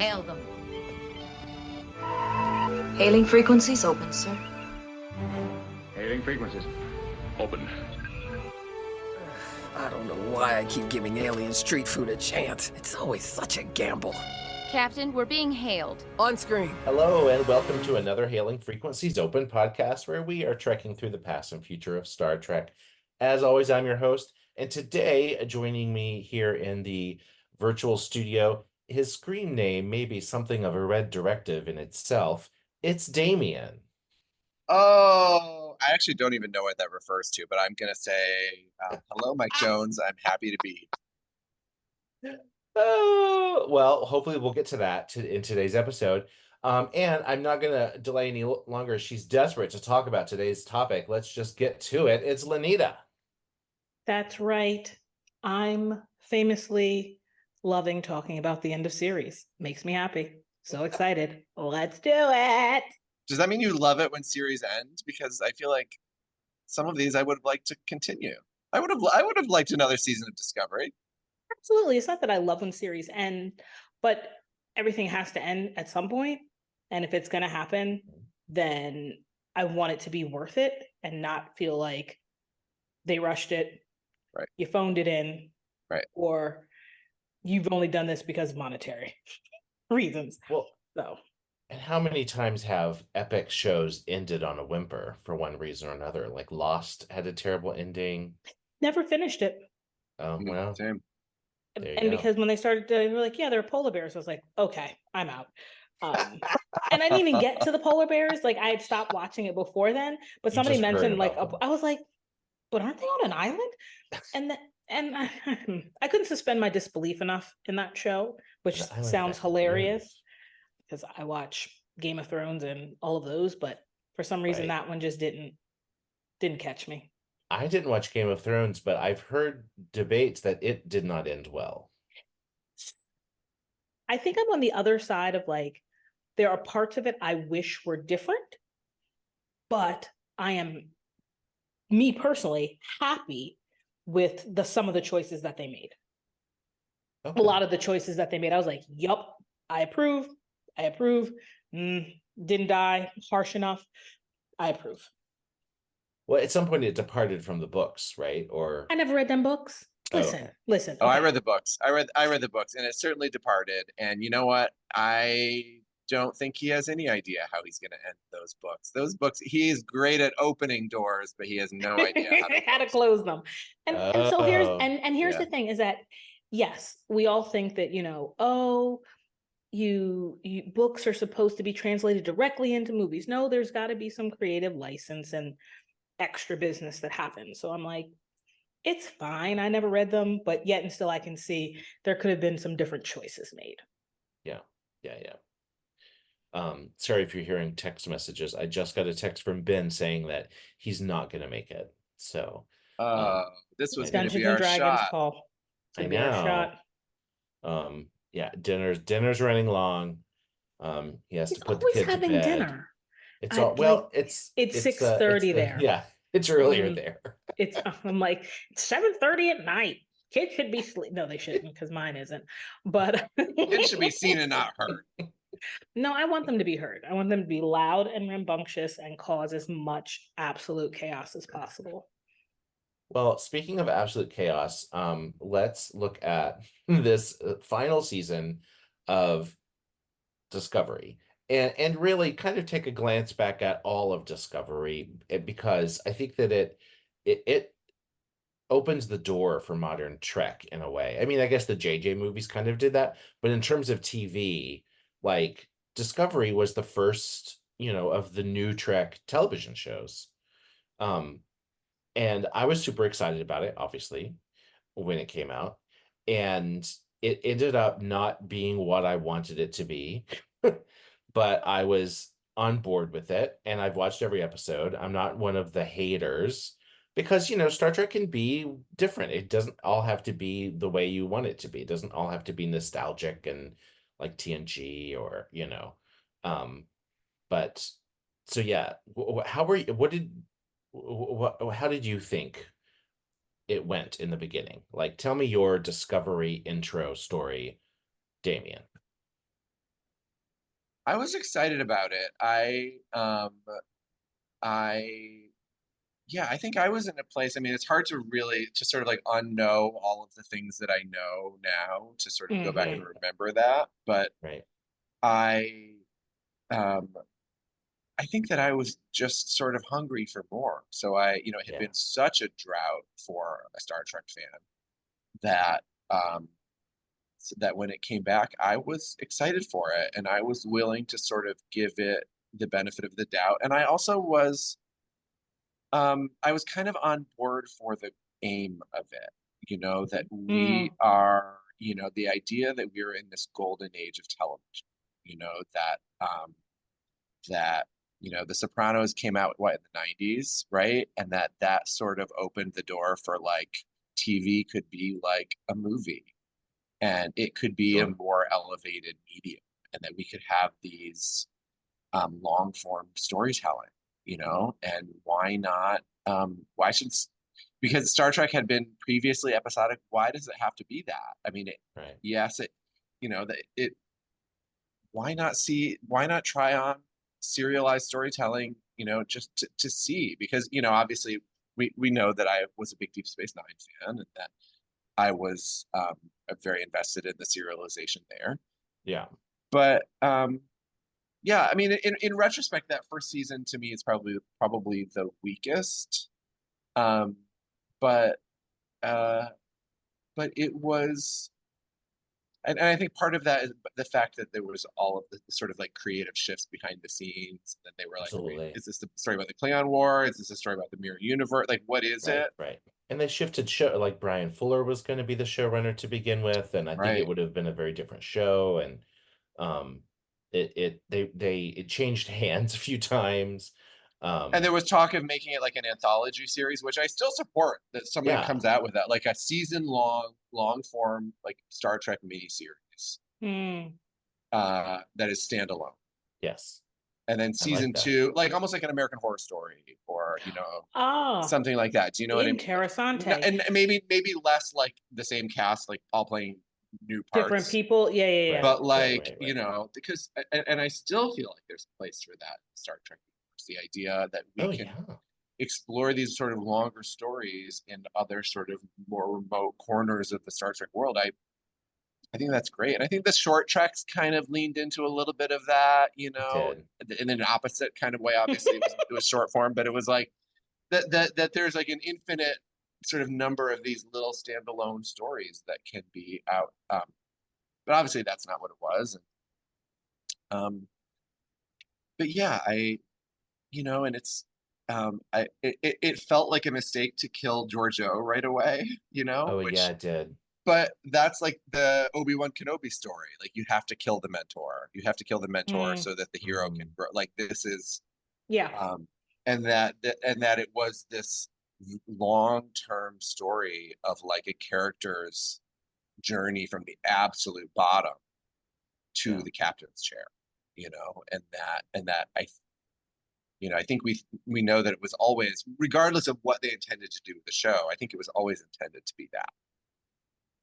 Hail them. Hailing frequencies open, sir. Hailing frequencies. Open. I don't know why I keep giving alien street food a chance. It's always such a gamble. Captain, we're being hailed. On screen. Hello, and welcome to another Hailing Frequencies Open podcast where we are trekking through the past and future of Star Trek. As always, I'm your host, and today joining me here in the virtual studio, his screen name may be something of a red directive in itself. It's Damien. Oh, I actually don't even know what that refers to, but I'm going to say, hello, Mike Jones. I'm happy to be. Oh, well, hopefully we'll get to that in today's episode. And I'm not going to delay any longer. She's desperate to talk about today's topic. Let's just get to it. It's Lenita. That's right. I'm famously loving talking about the end of series. Makes me happy. So excited. Let's do it. Does that mean you love it when series end? Because I feel like some of these I would have liked to continue. I would have liked another season of Discovery. Absolutely. It's not that I love when series end, but everything has to end at some point. And if it's going to happen, then I want it to be worth it and not feel like they rushed it. Right. You phoned it in. Right. Or you've only done this because of monetary reasons. Well, so. And how many times have epic shows ended on a whimper for one reason or another? Like Lost had a terrible ending. Never finished it. Oh, well. Same. And because when they started, they were like, yeah, they're polar bears. I was like, okay, I'm out. And I didn't even get to the polar bears. Like I had stopped watching it before then, but somebody mentioned like, I was like, but aren't they on an island? And I couldn't suspend my disbelief enough in that show, which sounds hilarious because I watch Game of Thrones and all of those, but for some reason that one just didn't catch me. I didn't watch Game of Thrones, but I've heard debates that it did not end well. I think I'm on the other side of like, there are parts of it I wish were different, but I am, me personally, happy with some of the choices that they made. Okay. A lot of the choices that they made, I was like, yup, I approve. Didn't die harsh enough. I approve. Well, at some point it departed from the books, right? Or I never read them books. Listen. Oh, okay. I read the books. I read the books, and it certainly departed. And you know what? I don't think he has any idea how he's going to end those books. Those books, he's great at opening doors, but he has no idea how to close them. And so here's the thing is that yes, we all think that, you books are supposed to be translated directly into movies. No, there's got to be some creative license and extra business that happens. So I'm like, it's fine. I never read them, but yet and still I can see there could have been some different choices made. Yeah. Sorry if you're hearing text messages. I just got a text from Ben saying that he's not going to make it. So this was going to be our Dragons shot. Call. I know. Yeah, dinner's running long. He has to put the kids to bed. Dinner. It's all well. It's 6:30 there. Yeah, it's earlier there. I'm like 7:30 at night. Kids should be sleep. No, they shouldn't because mine isn't. But kids should be seen and not heard. No, I want them to be heard. I want them to be loud and rambunctious and cause as much absolute chaos as possible. Well, speaking of absolute chaos, let's look at this final season of Discovery and really kind of take a glance back at all of Discovery because I think that it opens the door for modern Trek in a way. I mean, I guess the JJ movies kind of did that, but in terms of TV, like Discovery was the first, of the new Trek television shows. And I was super excited about it, obviously, when it came out. And it ended up not being what I wanted it to be. But I was on board with it. And I've watched every episode. I'm not one of the haters. Because, Star Trek can be different. It doesn't all have to be the way you want it to be. It doesn't all have to be nostalgic and like TNG or, but so, yeah. How did you think it went in the beginning? Like, tell me your Discovery intro story, Damien. I was excited about it. I yeah, I think I was in a place. I mean, it's hard to really to sort of like unknow all of the things that I know now to sort of go back and remember that. But Right. I um I think that I was just sort of hungry for more. So it had Yeah. been such a drought for a Star Trek fan that so that when it came back, I was excited for it and I was willing to sort of give it the benefit of the doubt. And I was kind of on board for the aim of it, that we are, the idea that we're in this golden age of television, that The Sopranos came out in the 90s, right? And that sort of opened the door for like TV could be like a movie and it could be a Sure. more elevated medium and that we could have these long form storytelling, and why not? Why should because Star Trek had been previously episodic, why does it have to be that? I mean, Right. yes, why not try on serialized storytelling, just to see? Because, obviously we know that I was a big Deep Space Nine fan and that I was very invested in the serialization there. Yeah. But yeah, I mean, in retrospect, that first season to me is probably the weakest. But it was, and I think part of that is the fact that there was all of the sort of like creative shifts behind the scenes. And they were like, Absolutely. is this the story about the Klingon War? Is this a story about the Mirror Universe? Like, what is Right. it? Right. And they shifted show, like Brian Fuller was going to be the showrunner to begin with, and I think it Right. would have been a very different show. And it changed hands a few times. And there was talk of making it like an anthology series, which I still support, that somebody Yeah. comes out with that, like a season long form, like Star Trek miniseries that is standalone. Yes. And then I like season that. 2, like almost like an American Horror Story or, Oh, something like that. Do you know what I mean? interessante. And maybe less like the same cast, like all playing new parts. Different people. Yeah, yeah, yeah. Right. But like, Right. because, and I still feel like there's a place for that in Star Trek universe. The idea that we Oh can yeah. explore these sort of longer stories in other sort of more remote corners of the Star Trek world. I think that's great. And I think the short treks kind of leaned into a little bit of that, It did. in an opposite kind of way. Obviously, it was short form, but it was like that there's like an infinite sort of number of these little standalone stories that can be out. But obviously, that's not what it was. But yeah, and it's it felt like a mistake to kill Giorgio right away, Oh which yeah, it did. but that's like the Obi-Wan Kenobi story. Like you have to kill the mentor. You have to kill the mentor so that the hero can grow. Like this is Yeah. and that it was this long-term story of like a character's journey from the absolute bottom to Yeah. the captain's chair, and that I think we know that it was always, regardless of what they intended to do with the show, I think it was always intended to be that.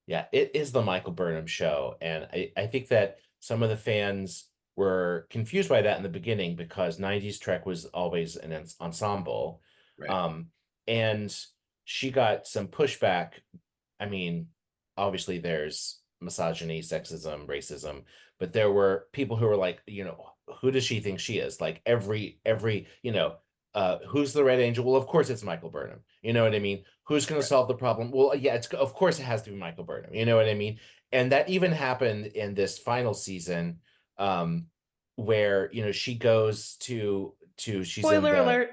Yeah, it is the Michael Burnham show. And I think that some of the fans were confused by that in the beginning because 90s Trek was always an ensemble. Right. And she got some pushback. I mean, obviously there's misogyny, sexism, racism, but there were people who were like, who does she think she is? Like every, who's the Red Angel? Well, of course it's Michael Burnham. You know what I mean? Who's going to solve the problem? Well, yeah, of course it has to be Michael Burnham. You know what I mean? And that even happened in this final season, where she goes to she's Spoiler alert.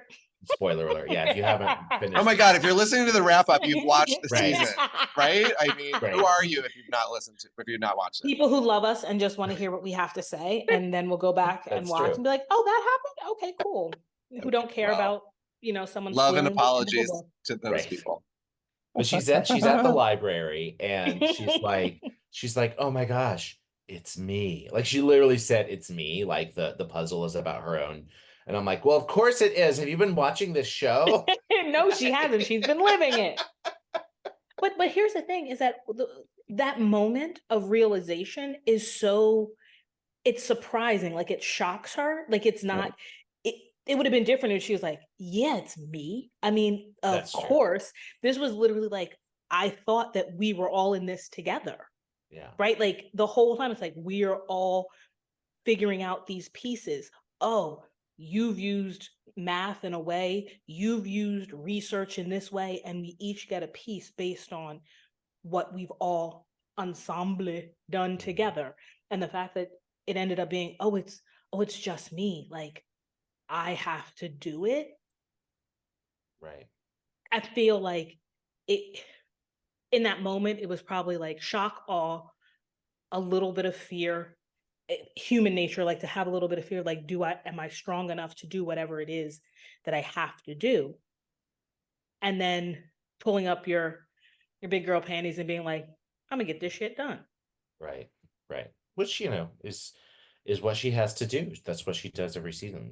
Spoiler alert. Yeah, if you haven't finished. Oh my God, if you're listening to the wrap up, you've watched the Right. season, right? I mean, Right. Who are you if you've not watched it? People who love us and just want to hear what we have to say, and then we'll go back and That's watch true. and be like, "Oh, that happened. Okay, cool." Who don't care Well, about someone. love and spoiling the apologies book. to those Right. people. But she's at the library and she's like, oh my gosh, it's me. Like she literally said, it's me. Like the puzzle is about her own. And I'm like, well, of course it is. Have you been watching this show? No, she hasn't. She's been living it. But here's the thing: is that that moment of realization is so it's surprising, like it shocks her. Like it's not, it would have been different if she was like, yeah, it's me. I mean, of That's true. course, this was literally like, I thought that we were all in this together. Yeah. Right? Like the whole time it's like, we are all figuring out these pieces. Oh, you've used math in a way, you've used research in this way, and we each get a piece based on what we've all ensemble done together. And the fact that it ended up being, it's just me. Like, I have to do it. Right. I feel like it, in that moment, it was probably like shock, awe, a little bit of fear, human nature, like to have a little bit of fear, like, am I strong enough to do whatever it is that I have to do? And then pulling up your big girl panties and being like, I'm gonna get this shit done. Right. Right. Which, is what she has to do. That's what she does every season,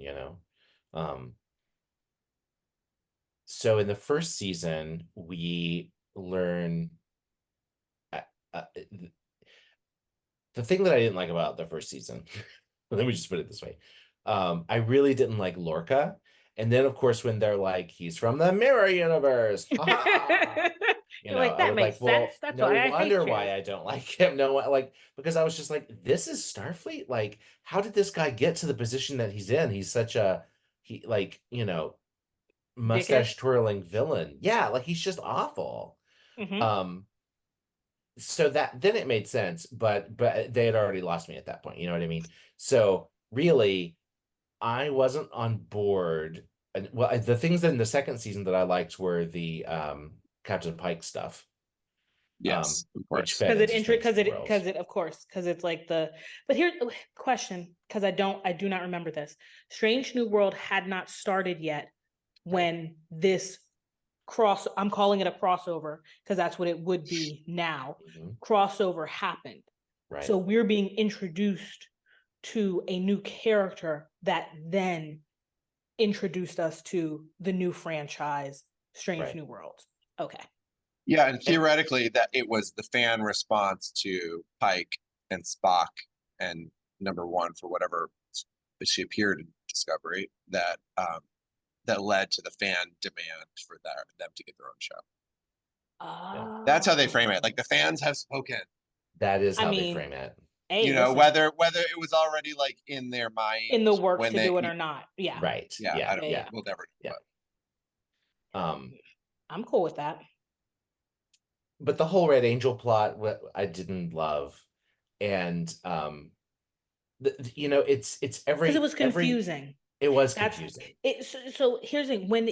So in the first season, we learn the thing that I didn't like about the first season, let me just put it this way. I really didn't like Lorca. And then, of course, when they're like, he's from the mirror universe. You're like, that makes sense. That's no why I wonder hate you. why I don't like him. No, like, because I was just like, this is Starfleet. Like, how did this guy get to the position that he's in? He's such a, mustache twirling villain. Yeah, like he's just awful. Mm-hmm. So then it made sense, but they had already lost me at that point. You know what I mean? So really, I wasn't on board. And well, the things in the second season that I liked were the Captain Pike stuff. Yes, of course. Because it's like but here's a question, because I do not remember this. Strange New World had not started yet when this I'm calling it a crossover because that's what it would be now. Mm-hmm. Crossover happened. Right. So we're being introduced to a new character that then introduced us to the new franchise, Strange New World. Okay. Yeah, and theoretically that it was the fan response to Pike and Spock and number one for whatever she appeared in Discovery that led to the fan demand for them to get their own show. That's how they frame it. Like the fans have spoken. That is how they frame it. Hey, whether it was already like in their mind, in the works to do it or not. Yeah. Right. Yeah. We'll never do it. I'm cool with that. But the whole Red Angel plot, I didn't love, and it's every because it was confusing. It was confusing. So here's the thing: when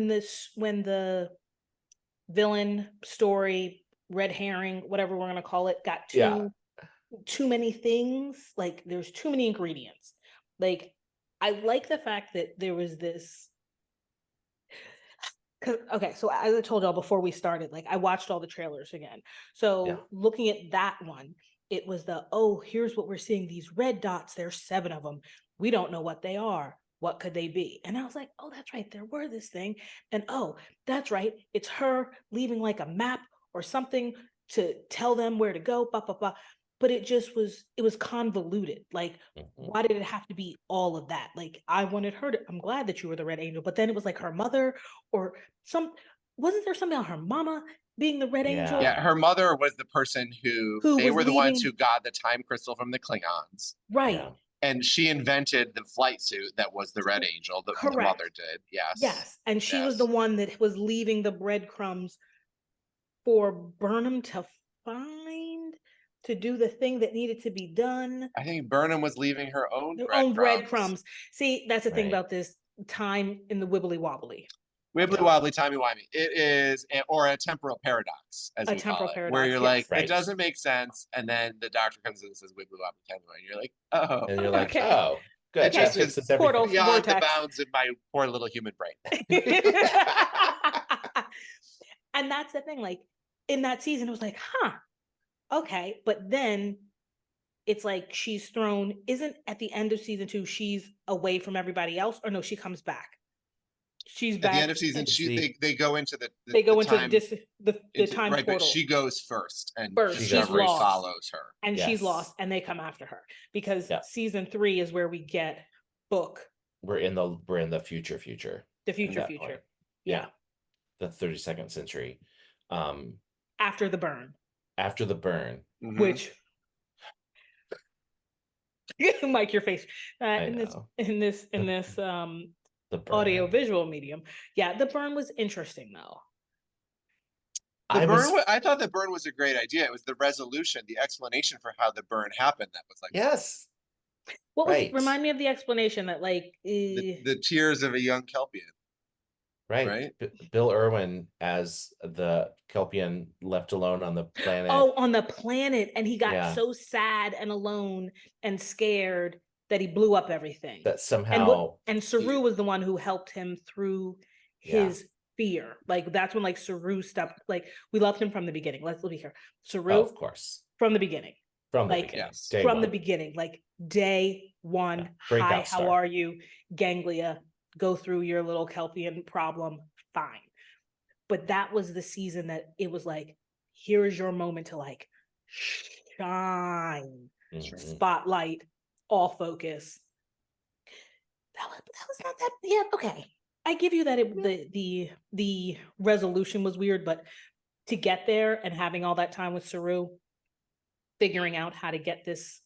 the villain story, red herring, whatever we're gonna call it, got too many things. Like there's too many ingredients. Like I like the fact that there was this. So as I told y'all before we started, like I watched all the trailers again. So looking at that one, it was here's what we're seeing. These red dots, there's 7 of them. We don't know what they are. What could they be? And I was like, oh, that's right. There were this thing. And oh, that's right. It's her leaving like a map or something to tell them where to go, blah, blah, blah. But it was convoluted. Like, why did it have to be all of that? Like, I wanted her to, I'm glad that you were the Red Angel, but then it was like her mother or wasn't there something about her mama being the Red Angel? Yeah, her mother was the person who they were the ones who got the time crystal from the Klingons. Right. Yeah. And she invented the flight suit that was the Red Angel. The mother did. Yes. Yes. And she was the one that was leaving the breadcrumbs for Burnham to find, to do the thing that needed to be done. I think Burnham was leaving her own breadcrumbs. See, that's the thing about this time in the wibbly wobbly. Wibbly wobbly, timey wimey. It is, or a temporal paradox, as we call it, where you're like, it doesn't make sense, and then the doctor comes in and says wibbly wobbly, timey wimey. You're like, oh, and you're like, oh, good. Just is beyond the bounds of my poor little human brain. And that's the thing. Like in that season, it was like, okay, but then it's like she's thrown. Isn't at the end of season 2, she's away from everybody else, or no, she comes back. she's At back. the end of season, It's they go into the they go into time, the time right, portal. but she goes first, and First, She she's goes Discovery lost. follows her. And she's Yes. lost, and they come after her because Yeah. season 3 is where we get Book, We're in the future. the at future that future. point. Yeah. The 32nd century. After the burn, After the burn. Mhm. which Mike, your face I in know. this The burn. audio visual medium. Yeah, the burn was interesting though. I thought the burn was a great idea. It was the resolution, the explanation for how the burn happened that was like Yes. What was Right. remind me of the explanation that like the tears of a young Kelpian. Right. Right? Bill Irwin as the Kelpian left alone on the planet. Oh, on the planet, and he got Yeah. so sad and alone and scared that he blew up everything. That somehow and Saru was the one who helped him through his fear. Like that's when like Saru stepped. Like we loved him from the beginning. Let's be here. Saru, of course. from the beginning. From the Like, beginning. yes. Day From one. the beginning, like day one. Yeah. Hi, Breakout how star. are you, Ganglia? Go through your little Kelpian problem. Fine. But that was the season that it was like, here is your moment to like shine. Mhm. Spotlight, all focus. That was not that. Yeah, okay. I give you that. The resolution was weird, but to get there and having all that time with Saru, figuring out how to get this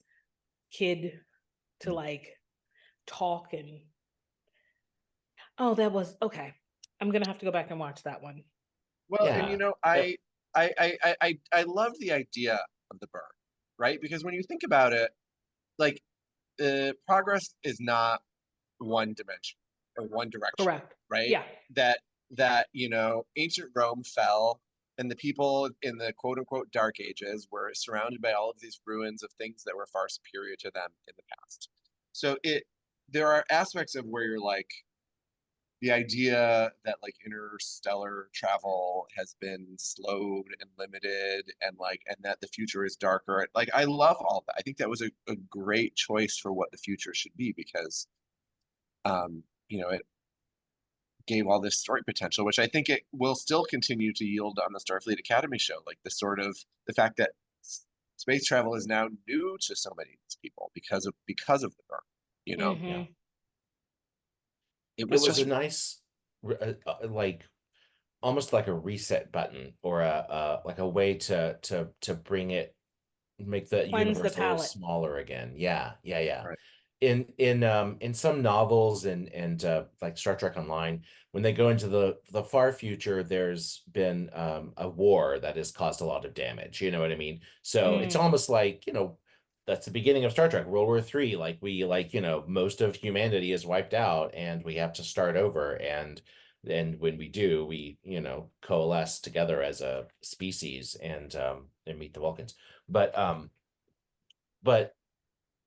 kid to like talk and that was okay. I'm gonna have to go back and watch that one. Well, Yeah. and you know, I love the idea of the burn, right? Because when you think about it, like progress is not one dimension or one direction. Correct. Right? Yeah. That ancient Rome fell, and the people in the quote unquote dark ages were surrounded by all of these ruins of things that were far superior to them in the past. So there are aspects of where you're like, the idea that like interstellar travel has been slowed and limited and that the future is darker. Like I love all that. I think that was a great choice for what the future should be because it gave all this story potential, which I think it will still continue to yield on the Starfleet Academy show. Like the fact that space travel is now new to so many of these people because of the burn, Mhm. Yeah. It It was was just a nice, like, almost like a reset button or a way to bring it, make the Cleanse the universe a little palate. smaller again. Yeah. Right. In some novels and like Star Trek Online, when they go into the far future, there's been a war that has caused a lot of damage. You know what I mean? So it's almost like, that's the beginning of Star Trek, World War III. Most of humanity is wiped out and we have to start over. And when we do, we, coalesce together as a species and meet the Vulcans. But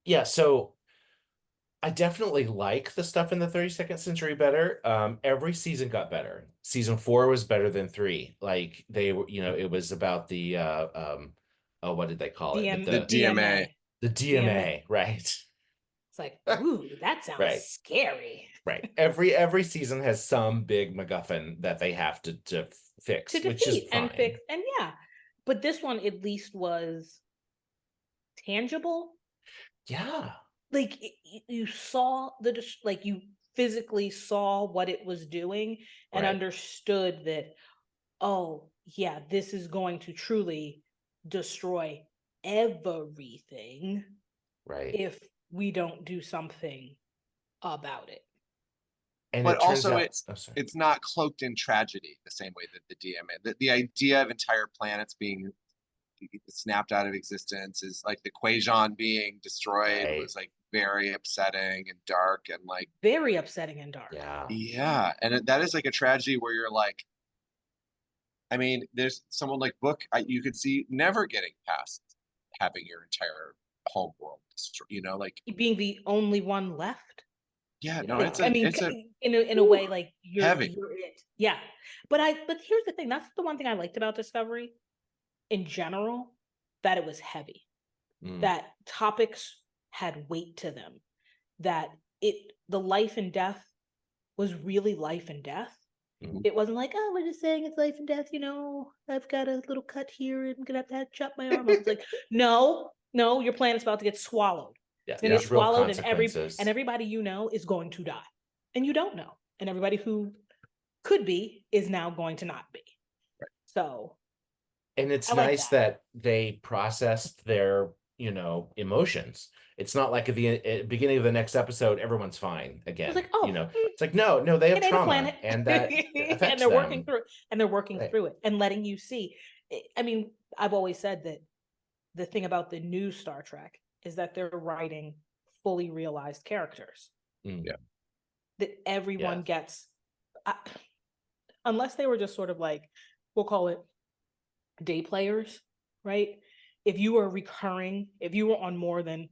yeah, so I definitely like the stuff in the 32nd century better. Every season got better. Season 4 was better than 3. Like they were, it was about the what did they call it? The DMA. The DMA, right? It's like, ooh, that sounds Right. scary. Right. Every season has some big MacGuffin that they have to fix, To which is defeat fine. and fix. And yeah. But this one at least was tangible. Yeah. Like you saw you physically saw what it was doing and Right. understood that, oh yeah, this is going to truly destroy everything Right. if we don't do something about it. And But it turns also out- it's oh, sorry. it's not cloaked in tragedy the same way that the DMA. The idea of entire planets being snapped out of existence is like the Quajon being destroyed Right. was like very upsetting and dark and like Very upsetting and dark. Yeah. and that is like a tragedy where you're like, I mean, there's someone like Book you could see never getting past having your entire home world destroyed, like Being the only one left. yeah, no, Like, it's in a way, like you're heavy. you're it. Yeah. But here's the thing. That's the one thing I liked about Discovery in general, that it was heavy. That topics had weight to them. That the life and death was really life and death. Mhm. It wasn't like, oh, we're just saying it's life and death, I've got a little cut here and I'm gonna have to chop my arm off. It's like, no, your planet's about to get swallowed. Yeah, It's gonna get there's real swallowed, and consequences. everybody is going to die. And you don't know. And everybody who could be is now going to not be. Right. So And it's I like nice that they processed their, emotions. It's not like at the beginning of the next episode, everyone's fine again. like, oh, It's like, no, they have it ain't a trauma, planet. and that affects and they're working them. through it and letting you see. I mean, I've always said that the thing about the new Star Trek is that they're writing fully realized characters. Mm. Yeah. That everyone gets, unless they were just sort of like, we'll call it day players, right? If you were on more than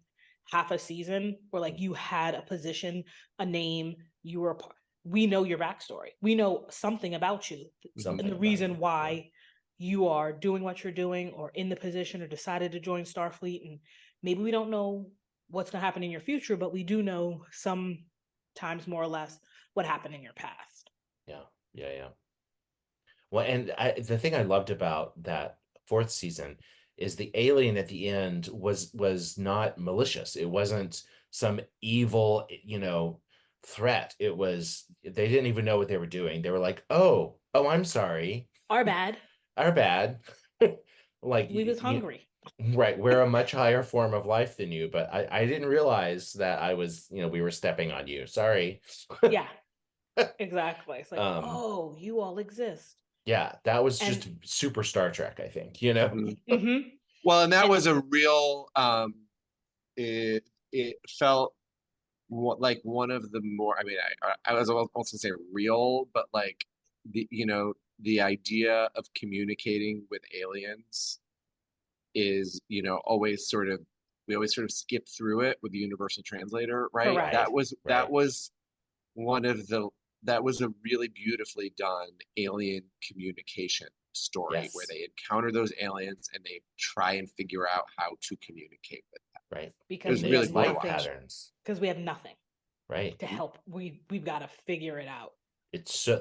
half a season, where like you had a position, a name, we know your backstory. We know something about you, and the reason why you are doing what you're doing, or in the position, or decided to join Starfleet. And maybe we don't know what's going to happen in your future, but we do know sometimes more or less what happened in your past. Yeah. Well, and the thing I loved about that 4th season is the alien at the end was not malicious. It wasn't some evil, threat. It was, they didn't even know what they were doing. They were like, oh, I'm sorry. Our bad. Like, we was hungry. Right. We're a much higher form of life than you, but I didn't realize that I was, we were stepping on you. Sorry. Yeah, exactly. It's like, oh, you all exist. Yeah, that was just super Star Trek, I think, Mm-hmm. Well, and that was a real, it felt like one of the more, I mean, I was also gonna say real, but like the idea of communicating with aliens is, always sort of, we always sort of skip through it with the universal translator, right? Correct. That was that was a really beautifully done alien communication story, where they encounter those aliens and they try and figure out how to communicate with them. Right. Because we have light patterns. Because we have nothing. Right. To help. We've got to figure it out.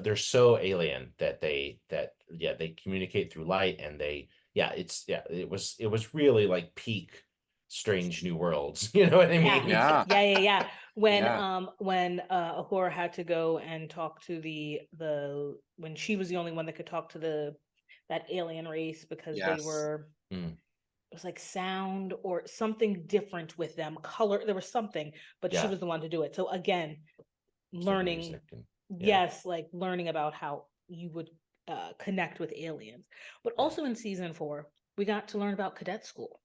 They're so alien that they communicate through light, and it was really like peak Strange New Worlds. You know what I mean? Yeah. When Uhura had to go and talk to when she was the only one that could talk to that alien race, because they were it was like sound or something different with them, color, there was something, but she was the one to do it. So again, learning like learning about how you would connect with aliens. But also in season 4, we got to learn about cadet school,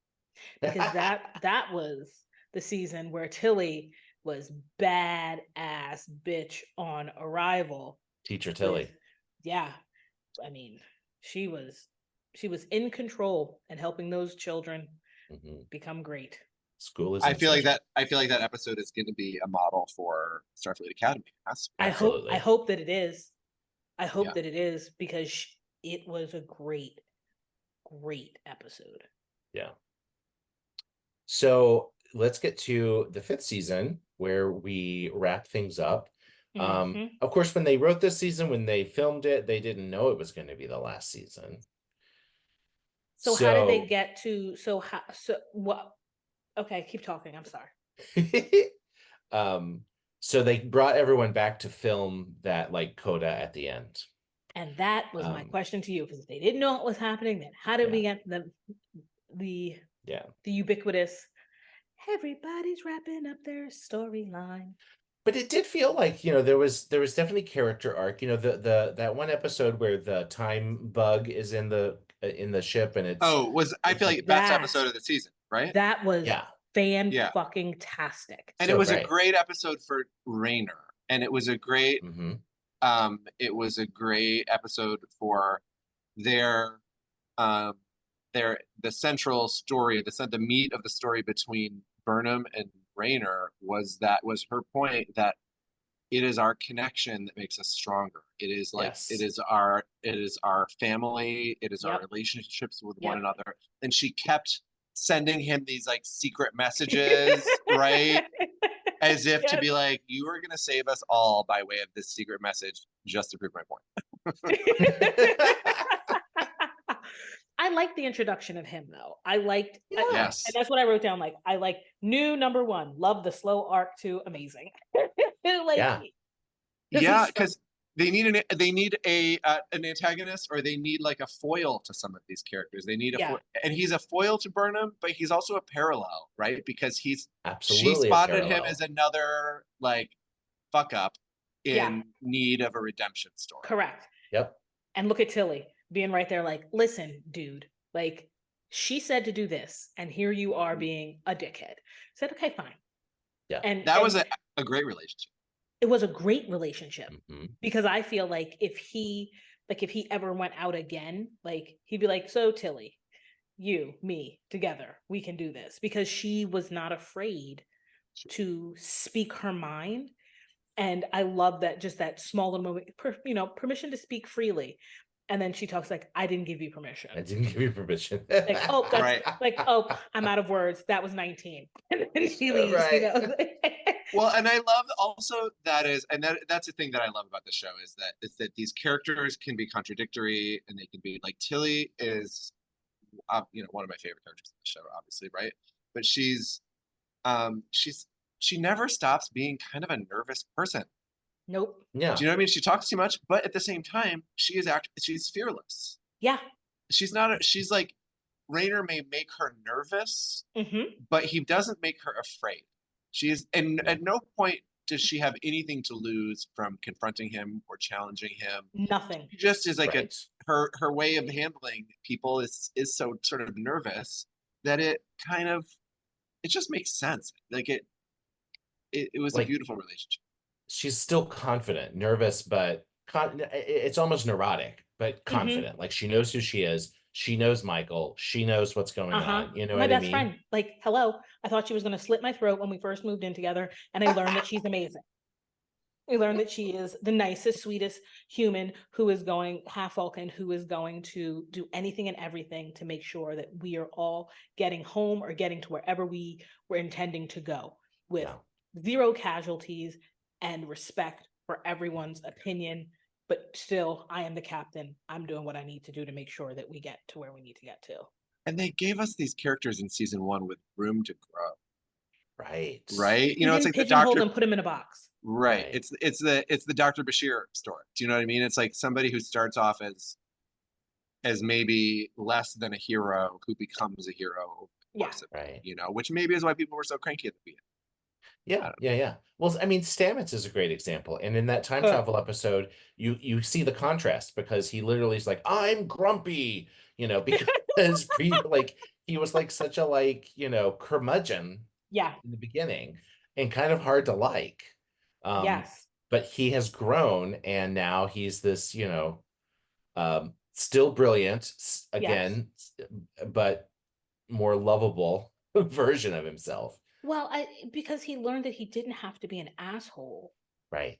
because that was the season where Tilly was badass bitch on arrival. Teacher Tilly. I mean, she was in control and helping those children become great. School is. I feel like that episode is going to be a model for Starfleet Academy. I hope that it is. I hope that it is, because it was a great episode. Yeah. So let's get to the 5th season, where we wrap things up. Of course, when they wrote this season, when they filmed it, they didn't know it was going to be the last season. So how did they get to? So what? Okay, keep talking. I'm sorry. So they brought everyone back to film that like coda at the end. And that was my question to you, because they didn't know what was happening. Then how did we get the ubiquitous everybody's wrapping up their storyline? But it did feel like, there was definitely character arc. That one episode where the time bug is in the ship, and it's I feel like best episode of the season, right? That was fan-fucking-tastic. And it was a great episode for Rayner, and it was a great episode for their the central story, the meat of the story between Burnham and Rayner was her point that it is our connection that makes us stronger. It is like it is our family, it is our relationships with one another. And she kept sending him these like secret messages, right? as if to Yes. be like, you are going to save us all by way of this secret message just to prove my point. I like the introduction of him though. I liked, Yes. and that's what I wrote down. Like, I like new number one, love the slow arc to amazing. Like, Yeah. Yeah, because they need an antagonist, or they need like a foil to some of these characters. They need and he's a foil to Burnham, but he's also a parallel, right? Because she Absolutely a spotted him parallel. as another like fuck up in Yeah. need of a redemption story. correct. Yep. And look at Tilly being right there, like, listen, dude, like, she said to do this, and here you are being a dickhead. Said, okay, fine. Yeah. And That and was a great relationship. it was a great relationship. Mhm. Because I feel like if he ever went out again, like, he'd be like, so Tilly, you, me, together, we can do this. Because she was not afraid to speak her mind. And I love that, just that small little moment, permission to speak freely. And then she talks like, I didn't give you permission. I didn't give you permission. Like, oh, that's Right. like, oh, I'm out of words. That was 19. And then she leaves, you know. Well, and I love also that's the thing that I love about the show is that these characters can be contradictory, and they can be like, Tilly is, one of my favorite characters in the show, obviously, right? But she never stops being kind of a nervous person. Nope. Yeah. Do you know what I mean? She talks too much, but at the same time, she's fearless. Yeah. She's like, Raynor may make her nervous, Mm-hmm. but he doesn't make her afraid. And at no point does she have anything to lose from confronting him or challenging him. Nothing. She just is like Right. her way of handling people is so sort of nervous that it just makes sense. Like it was a Like, beautiful relationship. she's still confident, nervous, but it's almost neurotic, but confident. Like, she knows who she is. She knows Michael. She knows what's going on. You know My what I best mean? friend. Like, hello. I thought she was going to slit my throat when we first moved in together, and I learned that she's amazing. We learned that she is the nicest, sweetest human who is going half Vulcan, who is going to do anything and everything to make sure that we are all getting home or getting to wherever we were intending to go with Yeah. zero casualties and respect for everyone's opinion. But still, I am the captain. I'm doing what I need to do to make sure that we get to where we need to get to. And they gave us these characters in season 1 with room to grow. Right. Right? You know, it's like the doctor and put him in a box. Right. Right. It's the Dr. Bashir story. Do you know what I mean? It's like somebody who starts off as maybe less than a hero who becomes a hero. Yeah. Right. Which maybe is why people were so cranky at the beginning. Yeah. Well, I mean, Stamets is a great example. And in that time travel episode, you see the contrast, because he literally is like, I'm grumpy, because he was like such a curmudgeon Yeah. in the beginning and kind of hard to like. Yes. But he has grown, and now he's this, still brilliant again, but more lovable version of himself. Well, because he learned that he didn't have to be an asshole, Right.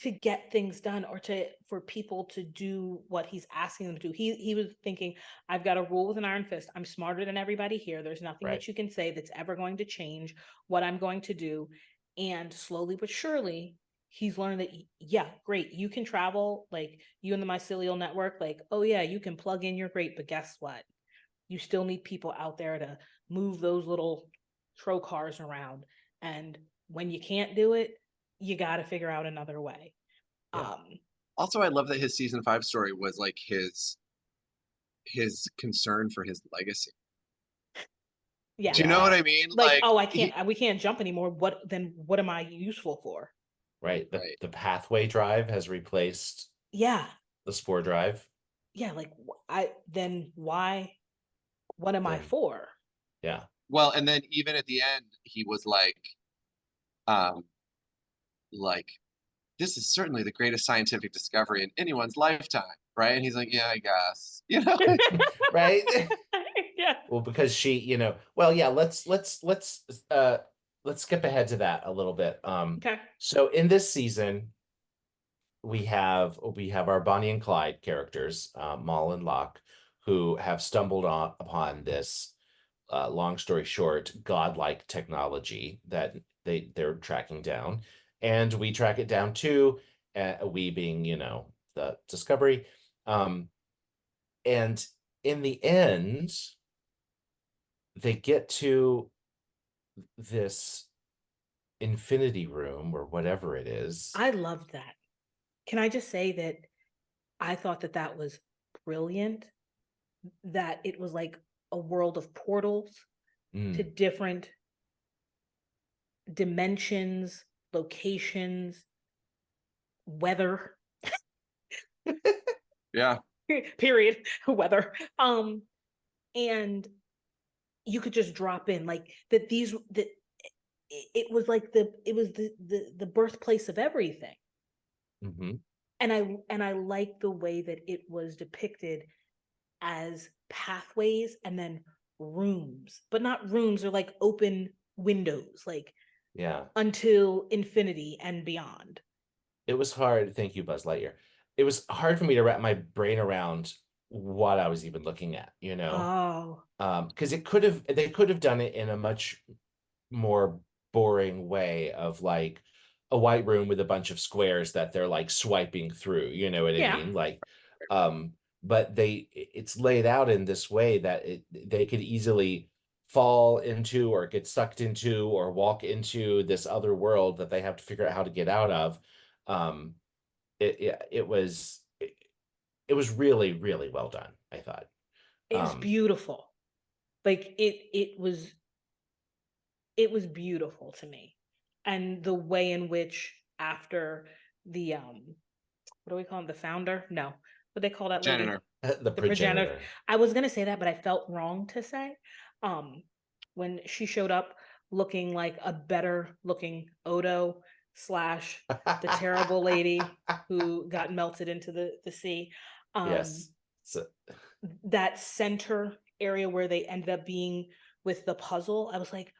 to get things done, or for people to do what he's asking them to do. He was thinking, I've got a rule with an iron fist. I'm smarter than everybody here. There's nothing Right. that you can say that's ever going to change what I'm going to do. And slowly but surely, he's learned that, yeah, great. You can travel, like you and the mycelial network, like, oh yeah, you can plug in, you're great. But guess what? You still need people out there to move those little trocars around. And when you can't do it, you got to figure out another way. Yeah. Also, I love that his season 5 story was like his concern for his legacy. Yeah. Do you know what I mean? Like, oh, we can't jump anymore. What am I useful for? Right. Right. The pathway drive has replaced Yeah. the spore drive. Yeah. Like, why? What am I for? Yeah. Well, and then even at the end, he was like, this is certainly the greatest scientific discovery in anyone's lifetime, right? And he's like, yeah, I guess, Right. Yeah. Well, because she, well, yeah, let's skip ahead to that a little bit. Okay. So in this season, we have our Bonnie and Clyde characters, Maul and Locke, who have stumbled upon this long story short, godlike technology that they're tracking down, and we track it down too. We being, the Discovery, and in the end, they get to this infinity room or whatever it is. I loved that. Can I just say that I thought that was brilliant, that it was like a world of portals to different dimensions, locations, weather. Yeah. Period. Weather. And you could just drop in like that. It was like the birthplace of everything. Mm-hmm. And I like the way that it was depicted as pathways and then rooms, but not rooms, or like open windows, like until infinity and beyond. It was hard. Thank you, Buzz Lightyear. It was hard for me to wrap my brain around what I was even looking at, because they could have done it in a much more boring way of like a white room with a bunch of squares that they're like swiping through, you know what I mean? Like, but it's laid out in this way that they could easily fall into or get sucked into or walk into this other world that they have to figure out how to get out of. It was really, really well done, I thought. It was beautiful. Like it was beautiful to me. And the way in which after the what do we call him? The founder? No. What they call that Janitor. The progenitor. I was gonna say that, but I felt wrong to say. When she showed up looking like a better looking Odo / the terrible lady who got melted into the sea. Yes. That center area where they ended up being with the puzzle, I was like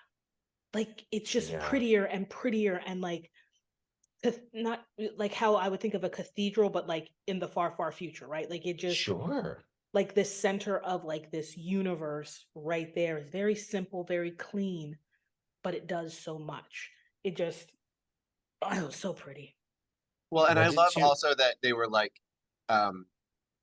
it's just prettier and prettier, and like not like how I would think of a cathedral, but like in the far, far future, right? Like it just like this center of like this universe right there is very simple, very clean, but it does so much. It just, it was so pretty. Well, and I love also that they were like,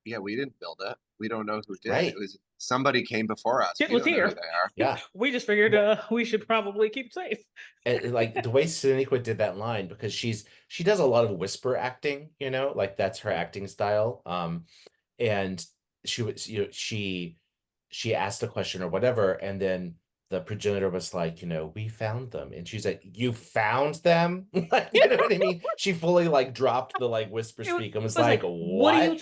we didn't build it. We don't know who did. Right. It was somebody came before us. It was here. They are. Yeah. We just figured we should probably keep safe. And like the way Sonequa did that line, because she does a lot of whisper acting, like that's her acting style. And she was, she asked a question or whatever, and then the progenitor was like, we found them, and she's like, you found them? Like, you know what I mean? She fully like dropped the like whisper speak and was like, what are you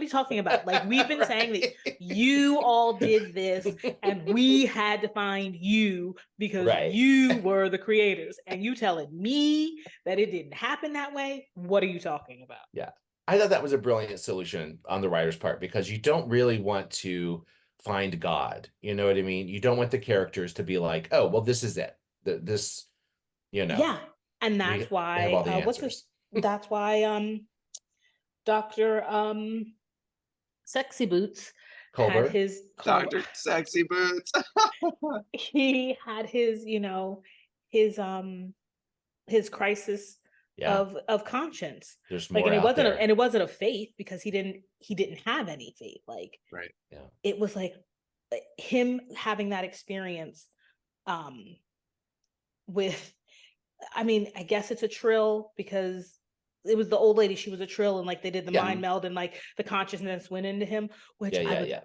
talking about? Like, we've been saying that you all did this and we had to find you because you were the creators, and you telling me that it didn't happen that way? What are you talking about? Yeah. I thought that was a brilliant solution on the writer's part, because you don't really want to find God. You know what I mean? You don't want the characters to be like, oh, well, this is it. This, Yeah. And that's why, that's why, Dr. Sexy Boots Culber. had his Dr. Sexy Boots. He had his, his crisis of conscience. There's like, more and it wasn't a faith, because he didn't have any faith. Like, right. Yeah. It was like him having that experience with, I mean, I guess it's a trill, because it was the old lady, she was a trill, and like they did the mind meld, and like the consciousness went into him, which I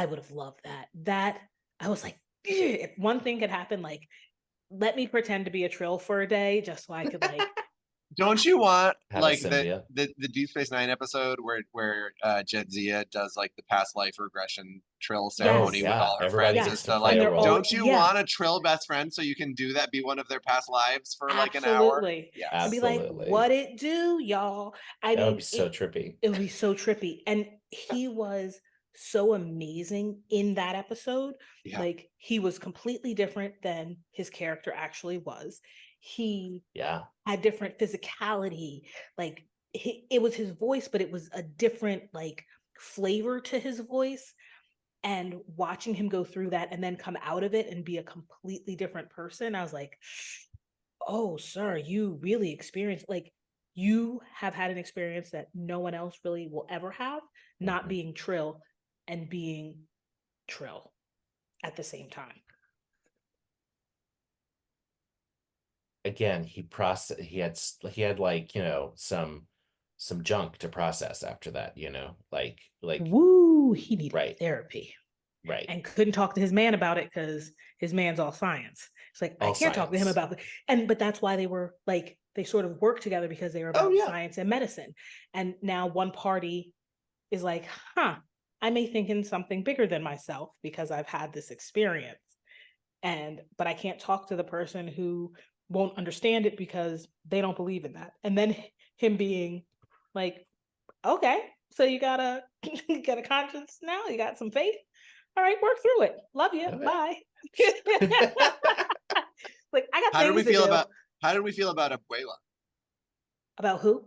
would have loved that. I was like, if one thing could happen, like, let me pretend to be a trill for a day just so I could like. Don't you want have like the Deep Space Nine episode where Jadzia does like the past life regression trill ceremony with all her friends and stuff? Like, don't you want a trill best friend so you can do that, be one of their past lives for like an hour? Yeah, and be like, what it do, y'all? That would be so trippy. It would be so trippy, and he was so amazing in that episode. Like, he was completely different than his character actually was. He had different physicality. Like, it was his voice, but it was a different like flavor to his voice. And watching him go through that and then come out of it and be a completely different person, I was like, oh, sir, you really experienced, like, you have had an experience that no one else really will ever have, not being Trill and being Trill at the same time. Again, he had like, you know, some junk to process after that, you know, like woo, he needed right. therapy. Right. And couldn't talk to his man about it because his man's all science. It's like, I can't talk to him about it. But that's why they were like, they sort of worked together because they were about science and medicine. And now one party is like, I may think in something bigger than myself because I've had this experience. But I can't talk to the person who won't understand it because they don't believe in that. And then him being like, okay, so you got a conscience now, you got some faith. All right, work through it. Love you. Okay. Bye. Like, I got how did we feel about Abuela? About who?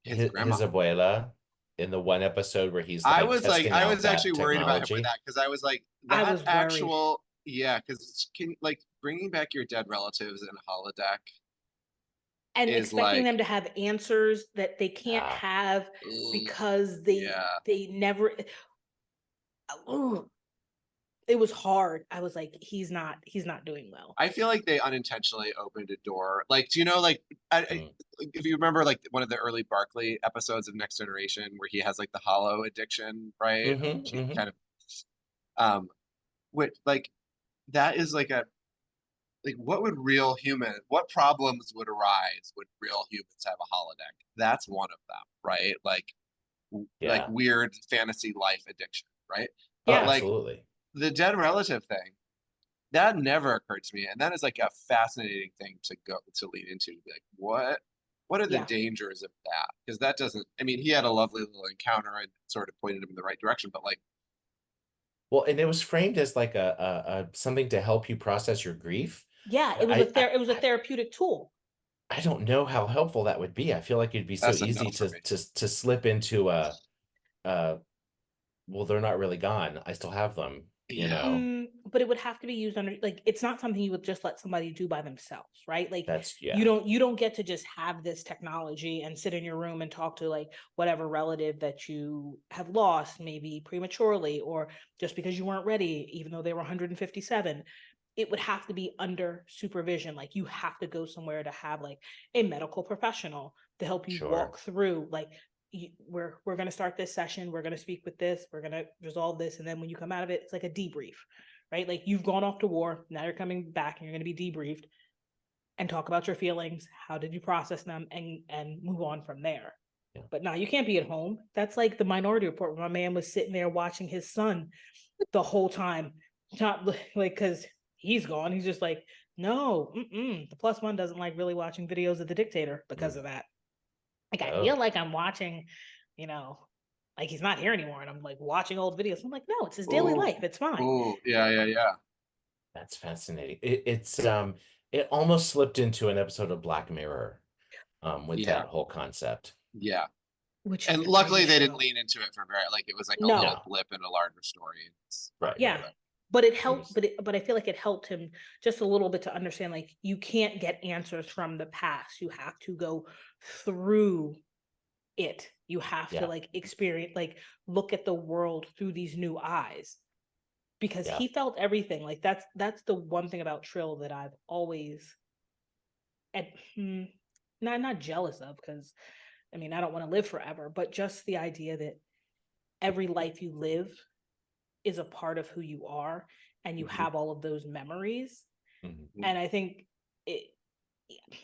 His abuela in the one episode where he's I was actually worried about him with that because I was like, that was actual because like bringing back your dead relatives in a holodeck and expecting them to have answers that they can't have because they never. It was hard. I was like, he's not doing well. I feel like they unintentionally opened a door. Like, do you know, like, if you remember, like one of the early Barkley episodes of Next Generation where he has like the hollow addiction, right? Kind of, like that is like what problems would arise would real humans have a holodeck? That's one of them, right? Like weird fantasy life addiction, right? Yeah, but, like, absolutely. The dead relative thing, that never occurred to me. And that is like a fascinating thing to lead into. Like, what are the dangers of that? Because that doesn't, I mean, he had a lovely little encounter and sort of pointed him in the right direction, but like. Well, and it was framed as like a something to help you process your grief. Yeah, it was a therapeutic tool. I don't know how helpful that would be. I feel like it'd be so easy to slip into well, they're not really gone. I still have them. You know, but it would have to be used under, like, it's not something you would just let somebody do by themselves, right? Like, you don't get to just have this technology and sit in your room and talk to like whatever relative that you have lost, maybe prematurely, or just because you weren't ready, even though they were 157. It would have to be under supervision. Like, you have to go somewhere to have like a medical professional to help you walk through, like, we're going to start this session, we're going to speak with this, we're going to resolve this, and then when you come out of it, it's like a debrief, right? Like, you've gone off to war, now you're coming back and you're going to be debriefed and talk about your feelings, how did you process them, and move on from there. But now you can't be at home. That's like the Minority Report, where my man was sitting there watching his son the whole time, not like because he's gone, he's just like, no, the +1 doesn't like really watching videos of the dictator because of that. Like, I feel like I'm watching, you know, like he's not here anymore, and I'm like watching old videos. I'm like, no, it's his daily life. It's fine. Oh, yeah. That's fascinating. It almost slipped into an episode of Black Mirror, with that whole concept. Yeah. And luckily they didn't lean into it for very, like, it was like a little blip in a larger story. Right. Yeah. But it helped, but I feel like it helped him just a little bit to understand, like, you can't get answers from the past. You have to go through it. You have to like experience, like, look at the world through these new eyes, because he felt everything. Like, that's the one thing about Trill that I've always, not jealous of, because I mean, I don't want to live forever, but just the idea that every life you live is a part of who you are, and you have all of those memories. And I think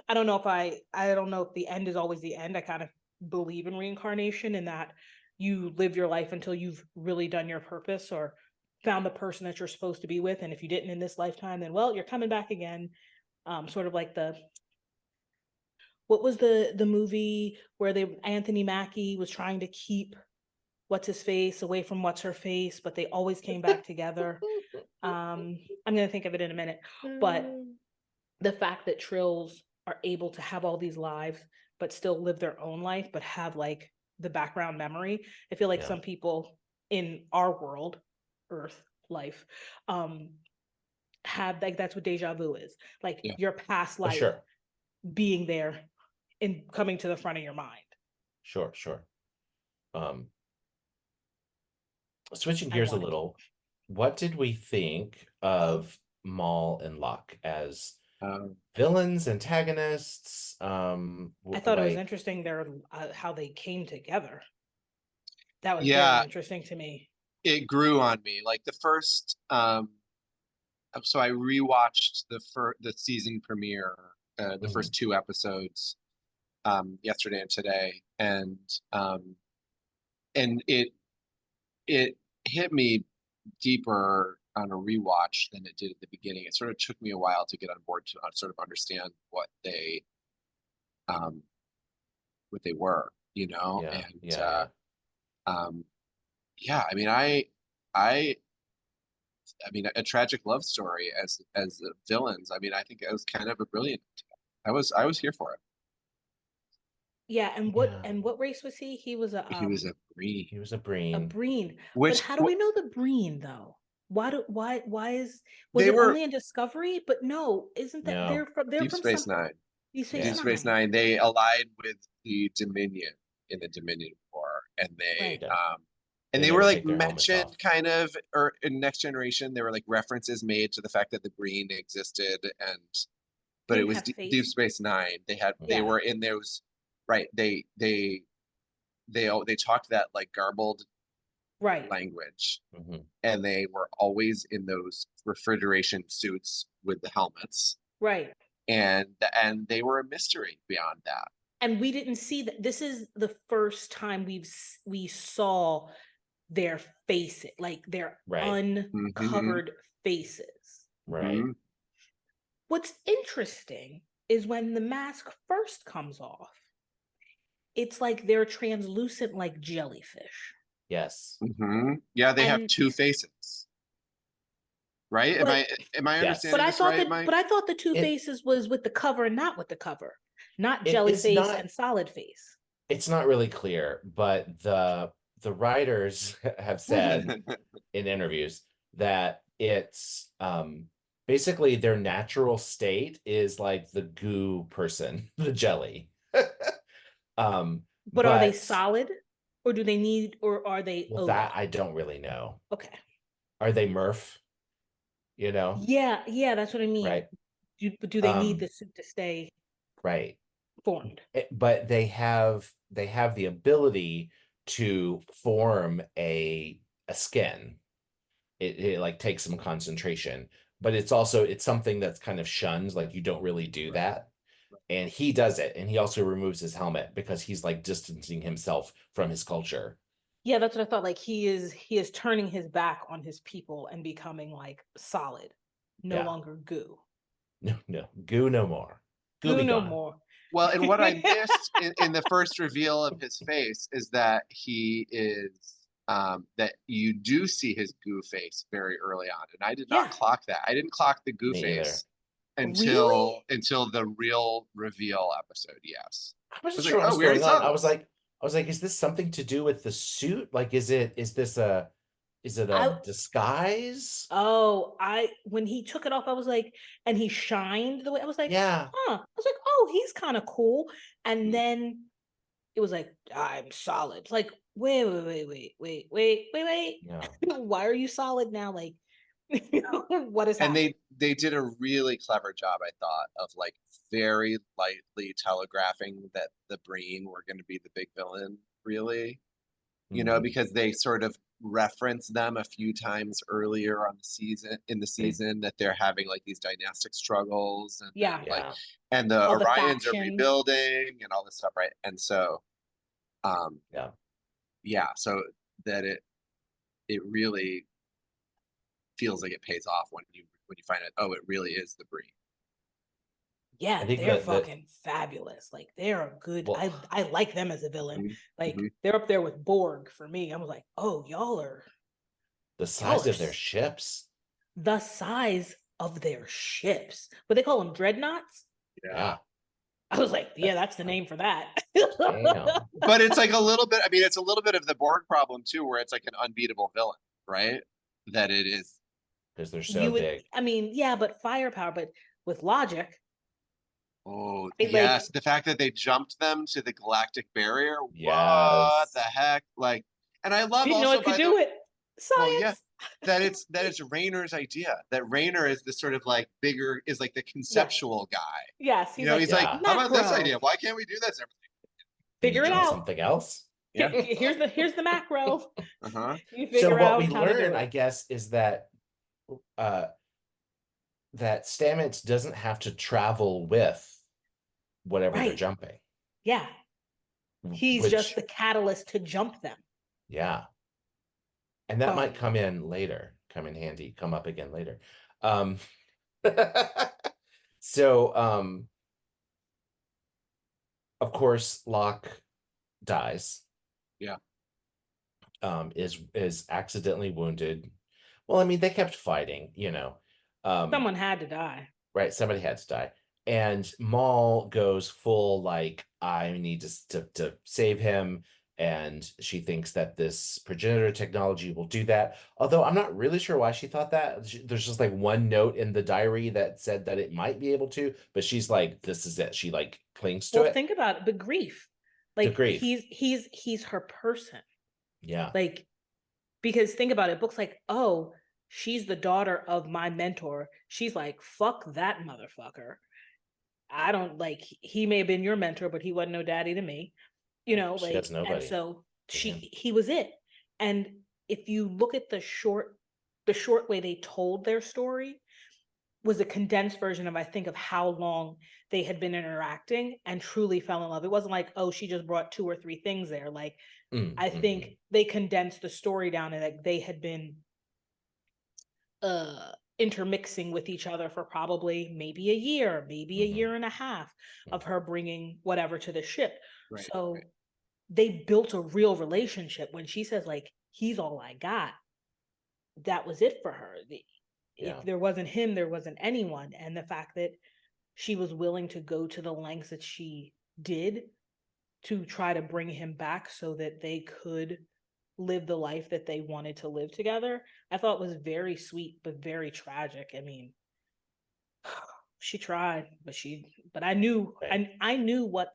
I don't know if the end is always the end. I kind of believe in reincarnation, in that you live your life until you've really done your purpose or found the person that you're supposed to be with. And if you didn't in this lifetime, then, well, you're coming back again. Sort of like what was the movie where Anthony Mackie was trying to keep what's his face away from what's her face, but they always came back together. I'm going to think of it in a minute. But the fact that Trills are able to have all these lives, but still live their own life, but have like the background memory. I feel like some people in our world Earth life, have like that's what deja vu is. Like your past life sure. being there and coming to the front of your mind. Sure. Switching gears a little, what did we think of Maul and Locke as villains, antagonists? I thought it was interesting how they came together. That was very interesting to me. It grew on me. Like the first, so I rewatched the season premiere, the first 2 episodes, yesterday and today, and it hit me deeper on a rewatch than it did at the beginning. It sort of took me a while to get on board to sort of understand what they were, you know. I mean, a tragic love story as villains. I mean, I think it was kind of a brilliant. I was here for it. Yeah, and what race was he? He was a Breen. He was a Breen. A Breen. But how do we know the Breen though? Was it only in Discovery? But no, isn't that they're from Deep Space Nine? Deep Space Nine. They allied with the Dominion in the Dominion War, and they were like mentioned kind of, or in Next Generation, there were like references made to the fact that the Breen existed, but it was Deep Space Nine. They were in those. Right. They talked that like garbled language, and they were always in those refrigeration suits with the helmets. Right. And they were a mystery beyond that. And we didn't see that. This is the first time we saw their faces, like their uncovered faces. Right. What's interesting is when the mask first comes off, it's like they're translucent like jellyfish. Yes. Yeah, they have 2 faces. Right? Am I understanding this right, Mike? But I thought the 2 faces was with the cover and not with the cover. Not jelly face and solid face. It's not really clear, but the writers have said in interviews that it's basically their natural state is like the goo person, the jelly. But are they solid, or do they need, or are they? Well, that I don't really know. Okay. Are they Murph? You know. Yeah, that's what I mean. Right. Do they need the suit to stay formed? But they have the ability to form a skin. It like takes some concentration, but it's something that's kind of shunned. Like you don't really do that. And he does it, and he also removes his helmet because he's like distancing himself from his culture. Yeah, that's what I thought. Like he is turning his back on his people and becoming like solid, no longer goo. No, goo no more. Goo no more. Well, and what I missed in the first reveal of his face is that he is that you do see his goo face very early on, and I did not clock that. I didn't clock the goo face. Until the real reveal episode, yes. I wasn't sure what was going on. I was like, is this something to do with the suit? Like, is it a disguise? Oh, when he took it off, I was like, and he shined the way I was like, I was like, oh, he's kind of cool. And then it was like, I'm solid. Like, wait. Yeah. Why are you solid now? Like, what is happening? And they did a really clever job, I thought, of like very lightly telegraphing that the Breen were going to be the big villain, really, you know, because they sort of reference them a few times earlier on the season that they're having like these dynastic struggles and and the Orions are rebuilding and all this stuff, right? And so so that it really feels like it pays off when you find out, oh, it really is the Breen. Yeah, they're fucking fabulous. Like they're a good. I like them as a villain. Like they're up there with Borg for me. I was like, oh, y'all are the size of their ships. The size of their ships. But they call them dreadnoughts. Yeah. I was like, yeah, that's the name for that. But it's like a little bit. I mean, it's a little bit of the Borg problem too, where it's like an unbeatable villain, right? that it is. Because they're so big. I mean, yeah, but firepower, but with logic. Oh, It, yes. like- The fact that they jumped them to the galactic barrier. What Yes. the heck? Like, and I love Didn't know also it could by do it. Science. Well, yeah, that it's Rayner's idea. That Rayner is the sort of like bigger, is like the conceptual guy. Yes, You know, he's like, Yeah. how about this macro. idea? Why can't we do this? Can Figure you it do out. something else? Yeah. Here's the macro. Uh-huh. You figure So what out we how to do learn, it. I guess, is that that Stamets doesn't have to travel with whatever they're Right. jumping. Yeah. He's which- just the catalyst to jump them. Yeah. And that Oh. might come in later, come in handy, come up again later. So of course Locke dies. Yeah. Is accidentally wounded. Well, I mean, they kept fighting, you know. Someone had to die. Right, somebody had to die. And Maul goes full like, I need to save him, and she thinks that this progenitor technology will do that. Although I'm not really sure why she thought that. There's just like one note in the diary that said that it might be able to, but she's like, this is it. She like clings to Well, it. think about it. The grief. Like grief. he's her person. Yeah. Like, because think about it, books like, oh, she's the daughter of my mentor. She's like, fuck that motherfucker. I don't like, he may have been your mentor, but he wasn't no daddy to me. You know, She like, has nobody and so to him. he was it. And if you look at the short way they told their story was a condensed version of, I think, of how long they had been interacting and truly fell in love. It wasn't like, oh, she just brought 2 or 3 things there. Like, I think they condensed the story down and like they had been intermixing with each other for probably maybe a year, maybe a year and a half of her bringing whatever to the ship. Right, So right. they built a real relationship. When she says like, he's all I got, that was it for her. Yeah. If there wasn't him, there wasn't anyone. And the fact that she was willing to go to the lengths that she did to try to bring him back so that they could live the life that they wanted to live together, I thought was very sweet, but very tragic. I mean, she tried, but I knew, Right. I knew what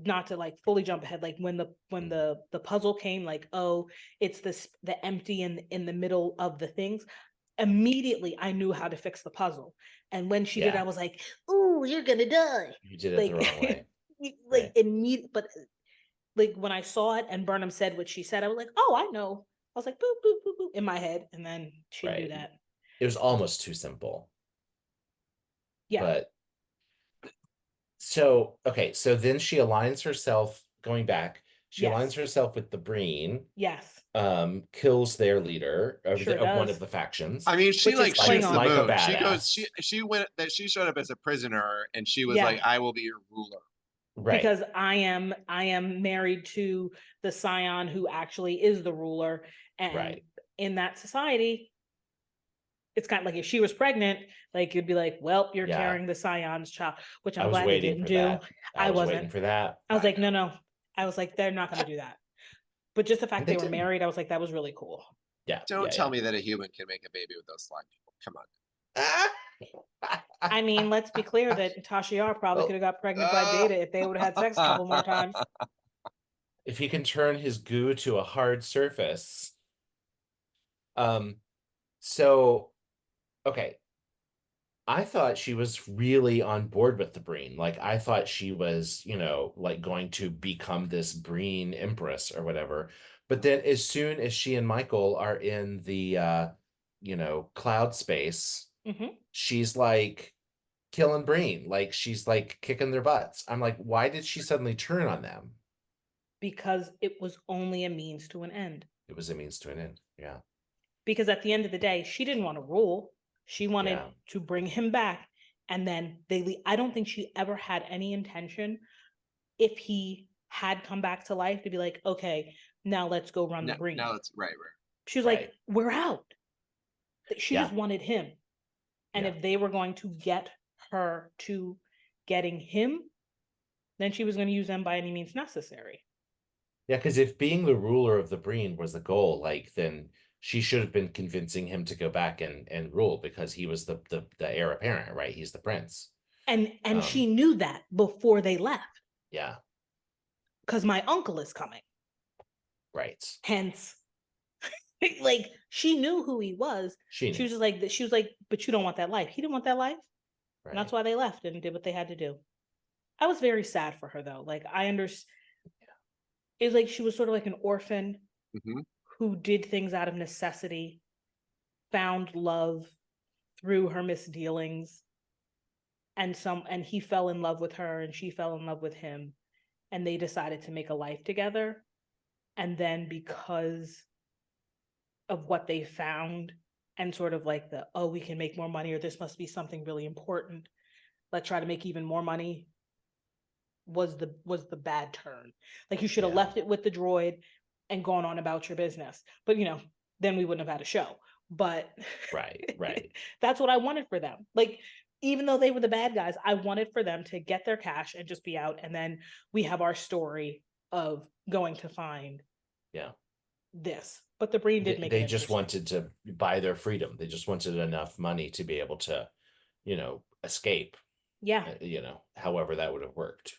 not to like fully jump ahead, like when the puzzle came, like, oh, it's the empty in the middle of the things. Immediately I knew how to fix the puzzle. And when she did, Yeah. I was like, "Ooh, you're gonna die." You did it Like, the wrong way. like Right. immediate, but like when I saw it and Burnham said what she said, I was like, "Oh, I know." I was like, "Boop, boop, boop, boop," in my head, and then she do Right. that. It was almost too simple. Yeah. But so okay, so then she aligns herself, going back, she Yes. aligns herself with the Breen, Yes. kills their leader of, Sure of one does. of the factions. I mean, she Which like is shoots the Klingon. Like a moon. She goes, badass. she went that she showed up as a prisoner and she was Yeah. like, I will be your ruler. Right. Because I am married to the scion who actually is the ruler. And Right. in that society, it's kind of like if she was pregnant, like you'd be like, well, you're Yeah. carrying the scion's child, which I I'm was glad they waiting didn't for do. that. I was wasn't. waiting for that. I was like, no. I was like, they're not going to do that. But just the fact they they were didn't. married, I was like, that was really cool. Yeah. Don't yeah, tell yeah. me that a human can make a baby with those slime people. Come on. I mean, let's be clear that Tasha Yar probably Well, could have got pregnant by Data if they would have had sex a couple more times. If he can turn his goo to a hard surface. So okay. I thought she was really on board with the Breen. Like I thought she was, you know, like going to become this Breen empress or whatever. But then as soon as she and Michael are in the you know, cloud space, Mhm. she's like killing Breen. Like she's like kicking their butts. I'm like, why did she suddenly turn on them? Because it was only a means to an end. It was a means to an end. Yeah. Because at the end of the day, she didn't want to rule. She wanted Yeah. to bring him back. And then I don't think she ever had any intention, if he had come back to life, to be like, okay, now let's go run the Breen. Now it's right. She was Right. like, we're out. She Yeah. just wanted him. And Yeah. if they were going to get her to getting him, then she was going to use them by any means necessary. Yeah, because if being the ruler of the Breen was the goal, like then she should have been convincing him to go back and rule because he was the heir apparent, right? He's the prince. And she knew that before they left. Yeah. Because my uncle is coming. Right. Hence, like, she knew who he was. She was just like, but you don't want that life. He didn't want that life. Right. And that's why they left and did what they had to do. I was very sad for her, though. Like, I understand. It was like she was sort of like an orphan who did things out of necessity, found love through her misdealings, and he fell in love with her and she fell in love with him, and they decided to make a life together. And then because of what they found and sort of like we can make more money, or this must be something really important, let's try to make even more money, was the bad turn. Like, you should have left it with the droid and gone on about your business. But then we wouldn't have had a show. But right. That's what I wanted for them. Like, even though they were the bad guys, I wanted for them to get their cash and just be out. And then we have our story of going to find this. But the Breen did make they just wanted to buy their freedom. They just wanted enough money to be able to, escape. Yeah. However that would have worked.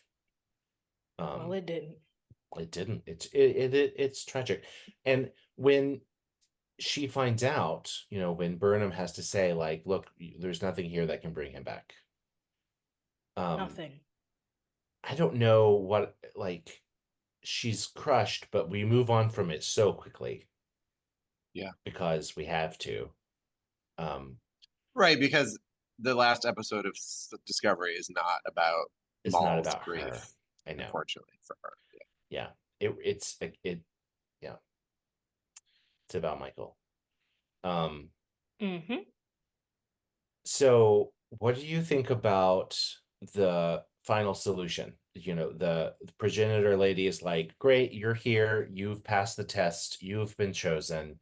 Well, it didn't. It didn't. It's tragic. And when she finds out, when Burnham has to say, like, look, there's nothing here that can bring him back. Nothing. I don't know what, like, she's crushed, but we move on from it so quickly. Yeah. Because we have to. Right, because the last episode of Discovery is not about Maul's grief. Her. I know. Unfortunately for her. Yeah. It's about Michael. So what do you think about the final solution? The progenitor lady is like, great, you're here, you've passed the test, you've been chosen,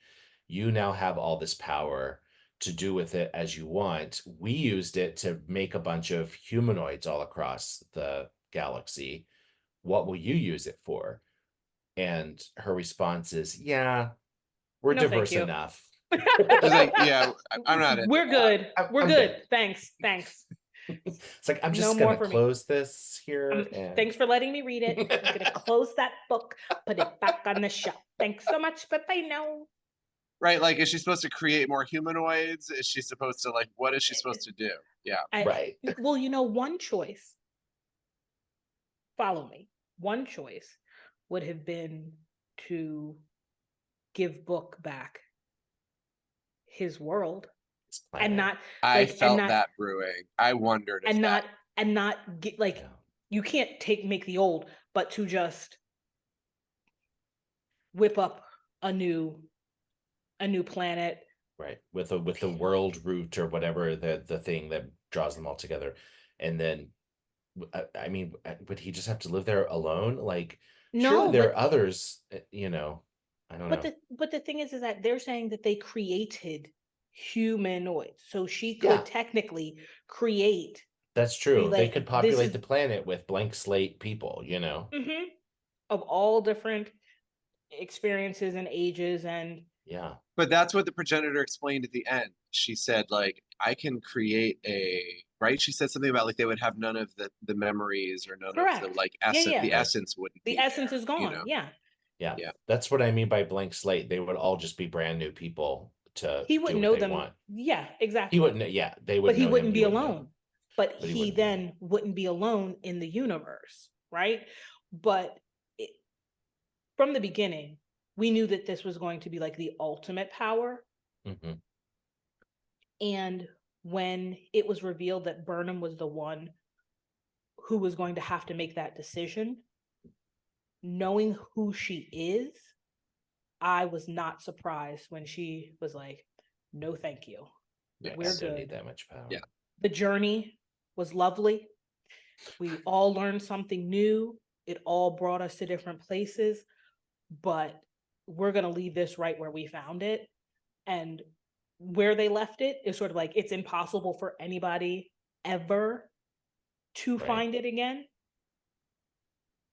you now have all this power to do with it as you want. We used it to make a bunch of humanoids all across the galaxy. What will you use it for? And her response is, we're diverse enough. Like, I'm not. We're good. We're good. Thanks. It's like, I'm just gonna close this here. Thanks for letting me read it. I'm gonna close that book, put it back on the shelf. Thanks so much, but I know. Right, like, is she supposed to create more humanoids? Is she supposed to, like, what is she supposed to do? Yeah. Right. Well, one choice. Follow me. One choice would have been to give Book back his world, and not. I felt that brewing. I wondered. Not get, like, you can't make the old, but to just whip up a new planet, right, with the world root or whatever, the thing that draws them all together. And then I mean, would he just have to live there alone? Like, no, surely there are others, I don't know. But the thing is that they're saying that they created humanoids, so she could technically create. That's true. They could populate the planet with blank slate people, of all different experiences and ages, and But that's what the progenitor explained at the end. She said, like, I can create right? She said something about, like, they would have none of the memories or none of the, like, essence. Yeah. The essence wouldn't be essence there, is gone. Yeah. That's what I mean by blank slate. They would all just be brand new people he wouldn't know them. Want. Yeah, exactly. He wouldn't. Yeah, they would. But he wouldn't be alone. But he then wouldn't be alone in the universe, right? But from the beginning, we knew that this was going to be like the ultimate power. And when it was revealed that Burnham was the one who was going to have to make that decision, knowing who she is, I was not surprised when she was like, no, thank you. We're good. Need that much power. Yeah. The journey was lovely. We all learned something new. It all brought us to different places, but we're going to leave this right where we found it. And where they left it is sort of like, it's impossible for anybody ever to find it again,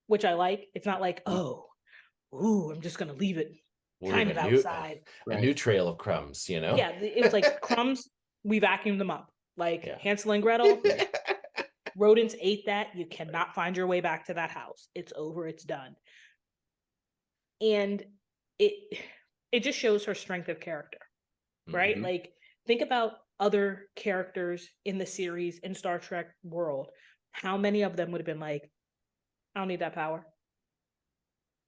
which I like. It's not like, I'm just going to leave it We'll kind leave of a new outside. a new trail of crumbs, you know? Yeah, it was like crumbs, we vacuumed them up. Like Yeah. Hansel and Gretel, rodents ate that. You cannot find your way back to that house. It's over, it's done. And it just shows her strength of character, right? Mhm. Like, think about other characters in the series in Star Trek world. How many of them would have been like, I don't need that power?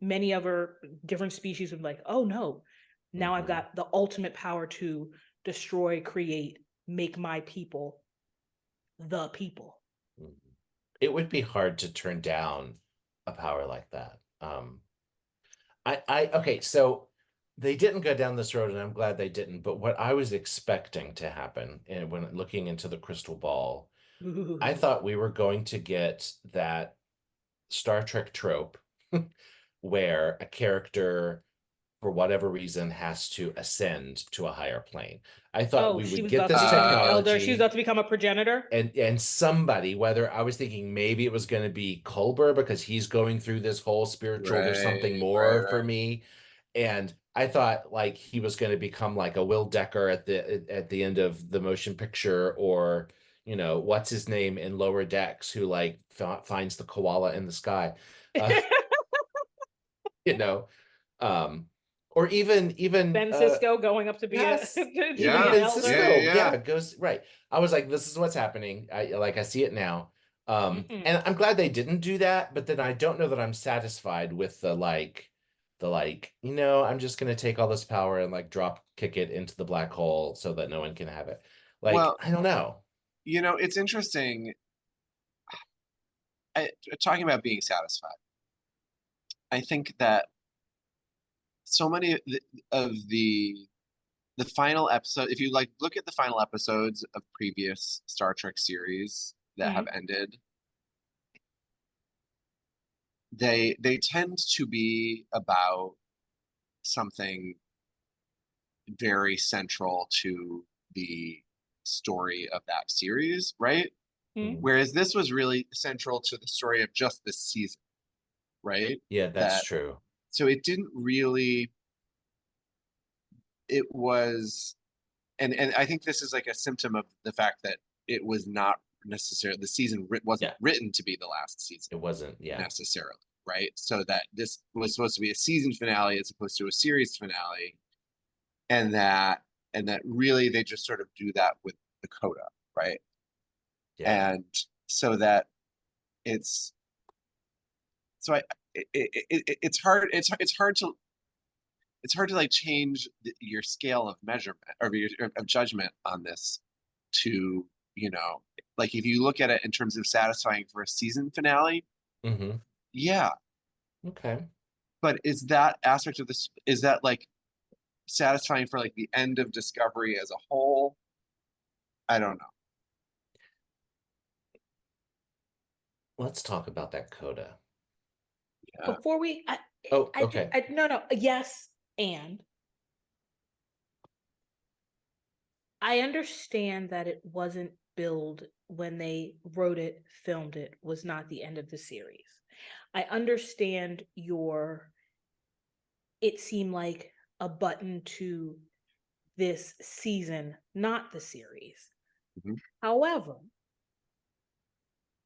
Many other different species would be like, oh no, now I've Mhm. got the ultimate power to destroy, create, make my people the people. Mhm. It would be hard to turn down a power like that. Okay, so they didn't go down this road, and I'm glad they didn't. But what I was expecting to happen, and when looking into the crystal ball, I thought we were going to get that Star Trek trope where a character, for whatever reason, has to ascend to a higher plane. I thought Oh, we she would was get about to this become an elder. She was technology about to become a progenitor. and somebody, whether I was thinking maybe it was going to be Culber because he's going through this whole spiritual, there's something Right, more right, for right. me. And I thought like he was going to become like a Will Decker at the end of the motion picture, or you know, what's his name in Lower Decks, who like finds the koala in the sky. Uh, you know, um, or even Ben Cisco going up to be yes, to even be Yeah, an Ben elder. yeah, Cisco, yeah. yeah, goes right. I was like, this is what's happening. I see it now. Mm-mm. And I'm glad they didn't do that, but then I don't know that I'm satisfied with you know, I'm just gonna take all this power and like drop kick it into the black hole so that no one can have it. Like, Well, I don't know. you know, it's interesting. Talking about being satisfied, I think that so many of the final episode, if you like look at the final episodes of previous Star Trek series that have ended, they tend to be about something very central to the story of that series, right? Mm-hmm. Whereas this was really central to the story of just this season, right? Yeah, that's That true. so it didn't really, it was, and I think this is like a symptom of the fact that it was not necessarily, the season wasn't Yeah, written to be the last season it wasn't. Yeah. necessarily, right? So that this was supposed to be a season finale as opposed to a series finale, and that really they just sort of do that with the coda, right? Yeah. And so that it's so it's hard, it's hard to like change your scale of measurement or your of judgment on this to, you know, like if you look at it in terms of satisfying for a season finale, Mm-hmm. yeah, Okay. but is that aspect of this, is that like satisfying for like the end of Discovery as a whole? I don't know. Let's talk about that coda. Yeah. Before we, Oh, okay. no, yes, and I understand that it wasn't billed when they wrote it, filmed it, was not the end of the series. I understand it seemed like a button to this season, not the series. Mhm. However,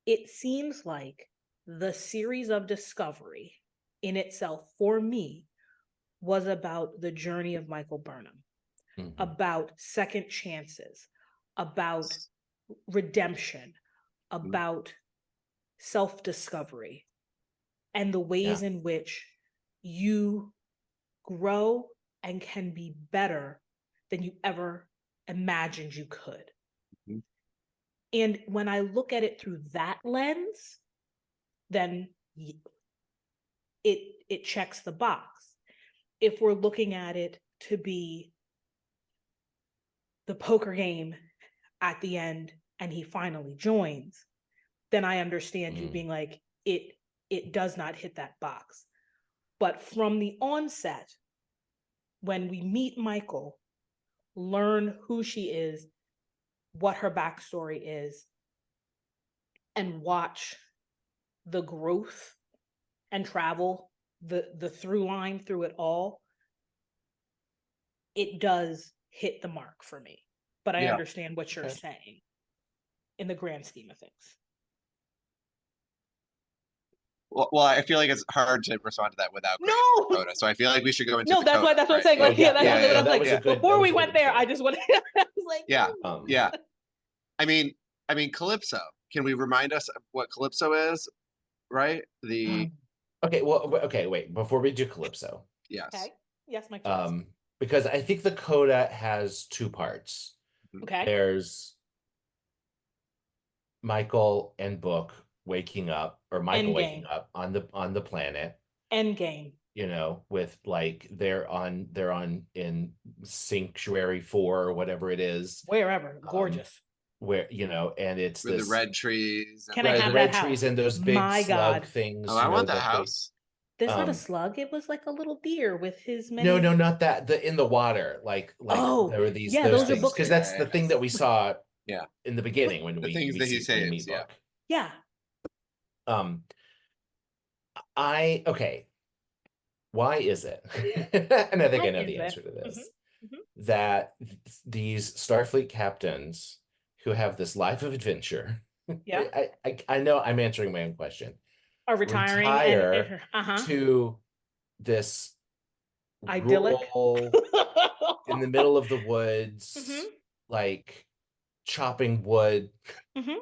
it seems like the series of Discovery in itself, for me, was about the journey of Michael Burnham, Mhm. about second chances, about redemption, about self-discovery, and the ways Yeah. in which you grow and can be better than you ever imagined you could. Mhm. And when I look at it through that lens, then it checks the box. If we're looking at it to be the poker game at the end and he finally joins, then I understand you being like, it does not hit that box. But from the onset, when we meet Michael, learn who she is, what her backstory is, and watch the growth and travel, the through line through it all, it does hit the mark for me. But I Yeah. understand what you're Okay. saying in the grand scheme of things. Well, I feel like it's hard to respond to that without going No! into the coda. So I feel like we should go into No, the that's coda, what I'm right? saying. Like, yeah, that's yeah, what yeah, I was that like. was a good- Before that we was a went good there, I intro. just wanted. I was like, Yeah. "Ooh." Yeah. I mean, Calypso. Can we remind us of what Calypso is? Right? The Okay, well, okay, wait, before we do Calypso, yes. Okay. Yes, Mike. Jones. because I think the coda has two parts. Okay. There's Michael and Book waking up, or Michael Endgame. waking up on the planet, Endgame. you know, with like they're on in Sanctuary 4 or whatever it is, Wherever. Gorgeous. where, you know, and it's With this the red trees. Can I right, have the red that trees house? and those big My slug God. things. Oh, you I know, want the that they- house. There's not a um, slug. It was like a little deer with his many. No, not that. The in the water, like Oh, there were these yeah, those those are things, books. because that's the thing that we saw. Yeah. In the beginning when The we things that he see when we saves, meet yeah. Book. Yeah. Okay. Why is it? And I think Why I know is the it? answer to this. Mhm. That these Starfleet captains who have this life of adventure. Yeah. I know I'm answering my own question. Are retiring Retire and to this idyllic rural, in the middle of the woods, Mhm. like chopping wood. Mhm.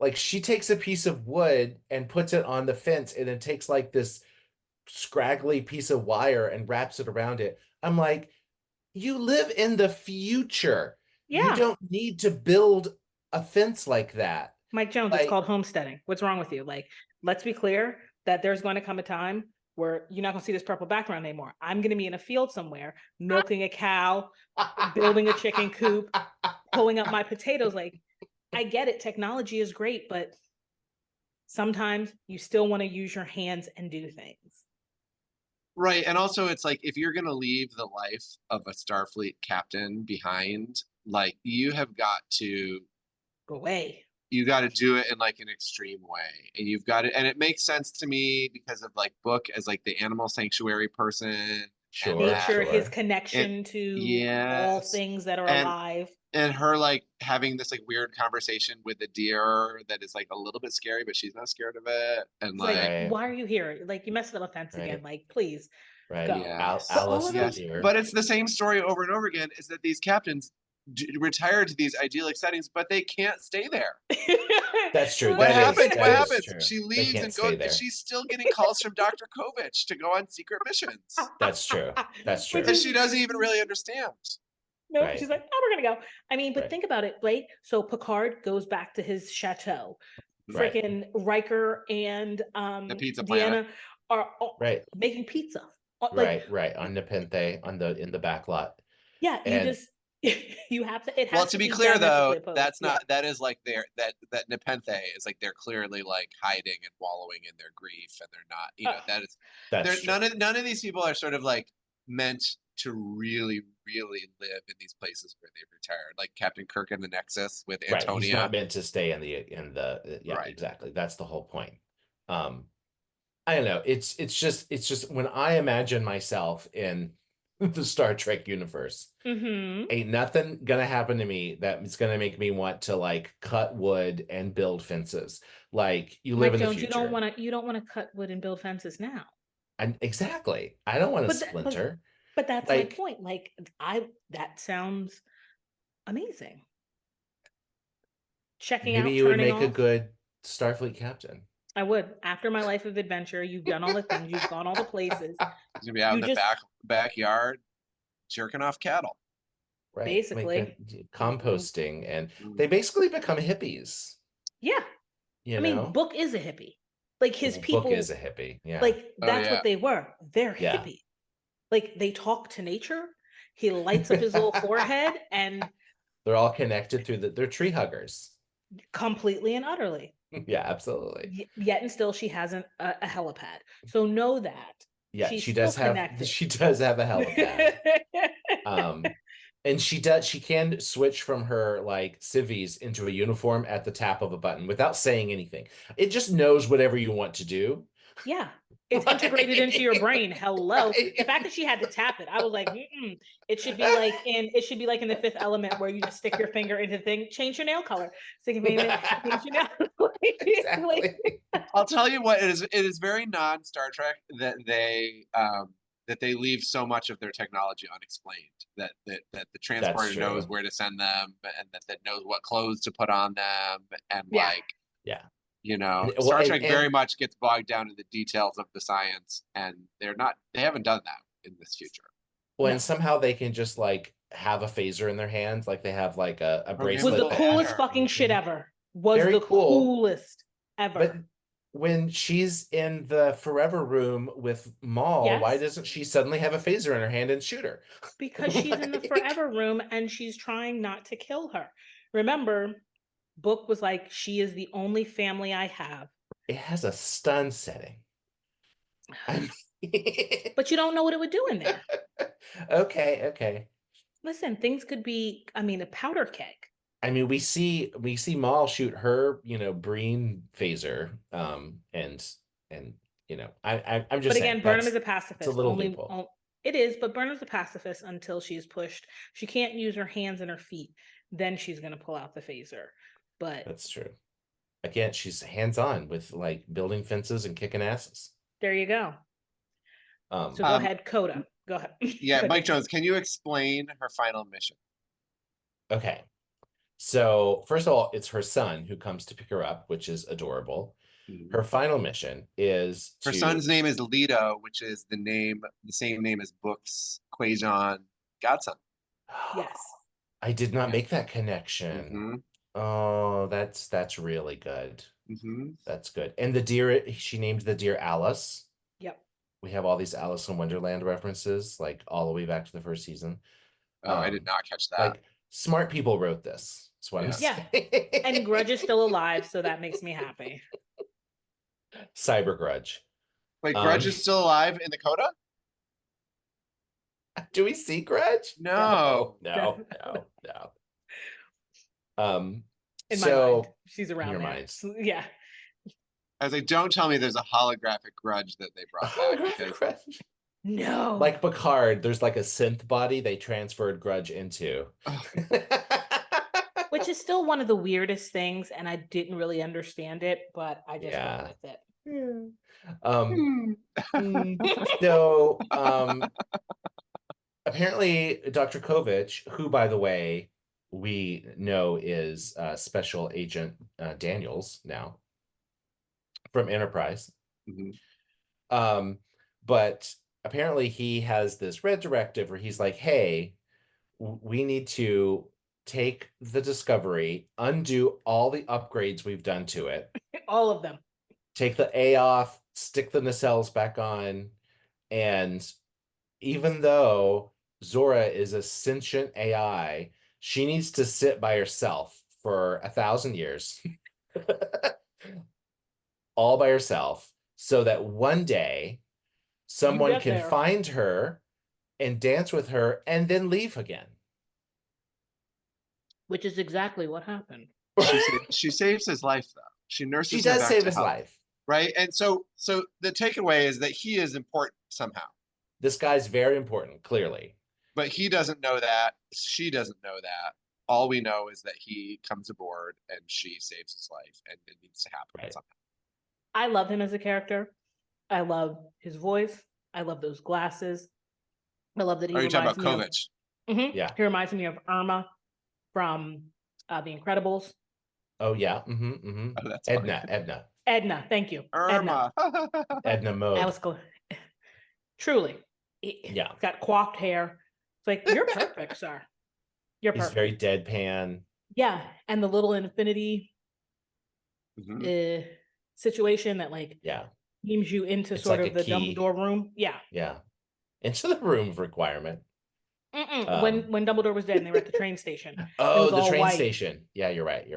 Like she takes a piece of wood and puts it on the fence, and it takes like this scraggly piece of wire and wraps it around it. I'm like, you live in the future. You Yeah. don't need to build a fence like that. Mike Jones, Like- it's called homesteading. What's wrong with you? Like, let's be clear that there's going to come a time where you're not going to see this purple background anymore. I'm going to be in a field somewhere, milking a cow, building a chicken coop, pulling up my potatoes. Like, I get it. Technology is great, but sometimes you still want to use your hands and do things. Right. And also it's like if you're gonna leave the life of a Starfleet captain behind, like you have got to Go away. you got to do it in like an extreme way, and you've got it, and it makes sense to me because of like Book as like the animal sanctuary person, Sure, Nature, his sure. connection to all yes. things that are And- alive. and her like having this like weird conversation with the deer that is like a little bit scary, but she's not scared of it, and It's like, like, Right. why are you here? Like, you messed up a fence again. Right. Like, please. Right. Go. yes. But all Alice of the those- deer. But it's the same story over and over again, is that these captains retire to these idyllic settings, but they can't stay there. That's true. What That is- happens? that What is happens? true. She They leaves can't and stay goes, there. and she's still getting calls from Dr. Kovich to go on secret missions That's true. That's true. Which because is- she doesn't even really understand. No, Right. she's like, oh, we're gonna go. I mean, but Right. think about it, Blake. So Picard goes back to his chateau. Right. Freaking Riker and The pizza Deanna are Right. making pizza. Like, Right. On Nepenthe, in the back lot. yeah, you And- just you have to. It has Well, to be be clear though, diametrically opposed. that's Yeah. not that is like that Nepenthe is like they're clearly like hiding and wallowing in their grief, and they're not, you know, that is That's true. none of these people are sort of like meant to really live in these places where they've retired, like Captain Kirk in the Nexus with Right. He's Antonia. not meant to stay in the yeah, Right. exactly. That's the whole point. I don't know. It's just when I imagine myself in the Star Trek universe, Mhm. ain't nothing gonna happen to me that's gonna make me want to like cut wood and build fences. Like you live Mike in the Jones, future. you don't want to cut wood and build fences now. And exactly. I don't want to But th- but- splinter. But that's Like- my point. Like, that sounds amazing. Checking Maybe out, you would turning make a off. good Starfleet captain. I would. After my life of adventure, you've done all the things, you've gone all the places. He's gonna be out You in the just- backyard jerking off cattle. Right. Basically. Composting, and Mm. they basically become hippies. Yeah. You I know? mean, Book is a hippie. Like his Well, people, Book is a hippie. Yeah. like that's yeah. what they were. They're Yeah. hippie. Like they talk to nature. He lights up his little forehead and They're all connected through they're tree huggers. completely and utterly. Yeah, absolutely. Yet and still, she has a helipad. So know that. Yeah, She's she does still have connected. she does have a helipad. And she can switch from her like civvies into a uniform at the tap of a button without saying anything. It just knows whatever you want to do. Yeah. It's integrated into your brain. Hello. Right. The fact that she had to tap it, I was like, it should be like in the Fifth Element where you just stick your finger into the thing, change your nail color. Stick your finger, change your nail color. Exactly. I'll tell you what, it is very non-Star Trek that they leave so much of their technology unexplained. That the transporter knows where to send them, and that knows what clothes to put on them, and Yeah. you know, Star Trek very much gets bogged down in the details of the science, and they haven't done that in this future. Well, and somehow they can just like have a phaser in their hands, like they have like a bracelet. Was the coolest fucking shit ever. Was the coolest ever. But when she's in the Forever Room with Maul, why doesn't she suddenly have a phaser in her hand and shoot her? Because she's in the Forever Room and she's trying not to kill her. Remember, Book was like, she is the only family I have. It has a stun setting. But you don't know what it would do in there. Okay. Listen, things could be, a powder keg. I mean, we see Maul shoot her, Breen phaser, and I'm just. But again, Burnham is a pacifist. It's a little loophole. It is, but Burnham's a pacifist until she's pushed. She can't use her hands and her feet. Then she's gonna pull out the phaser. But that's true. Again, she's hands-on with like building fences and kicking asses. There you go. So go ahead, Coda. Go ahead. Yeah, Mike Jones, can you explain her final mission? Okay. So first of all, it's her son who comes to pick her up, which is adorable. Her final mission is her son's name is Leto, which is the same name as Book's Quajon godson. Yes. I did not make that connection. Oh, that's really good. That's good. And the deer, she named the deer Alice. Yep. We have all these Alice in Wonderland references, like all the way back to the first season. Oh, I did not catch that. Like smart people wrote this. That's what I'm saying. And Grudge is still alive, so that makes me happy. Cyber Grudge. Wait, Grudge is still alive in the Coda? Do we see Grudge? No. In my mind, she's around in your there. Mind. Yeah. I was like, don't tell me there's a holographic Grudge that they brought back. No. Like Picard, there's like a synth body they transferred Grudge into. Which is still one of the weirdest things, and I didn't really understand it, but I just went with it. So apparently Dr. Kovich, who by the way we know is Special Agent Daniels now from Enterprise. But apparently he has this red directive where he's like, hey, we need to take the Discovery, undo all the upgrades we've done to it. All of them. Take the A off, stick the nacelles back on, and even though Zora is a sentient AI, she needs to sit by herself for 1,000 years. All by herself, so that one day someone can find her and dance with her and then leave again. Which is exactly what happened. She saves his life, though. She nurses. She does save his life, right? And so the takeaway is that he is important somehow. This guy's very important, clearly. But he doesn't know that. She doesn't know that. All we know is that he comes aboard and she saves his life, and it needs to happen somehow. I love him as a character. I love his voice. I love those glasses. I love that he. Are you talking about Kovich? Yeah, he reminds me of Irma from The Incredibles. Oh yeah, Oh, that's Edna. Thank you, Irma. Edna mode. That was cool. Truly, yeah. Got coiffed hair. It's like, you're perfect, sir. You're perfect. He's very deadpan. Yeah, and the little infinity situation that beams you into sort of the Dumbledore room. Yeah, into the room of requirement. When Dumbledore was dead and they were at the train station. Oh, the train station. Yeah, you're right.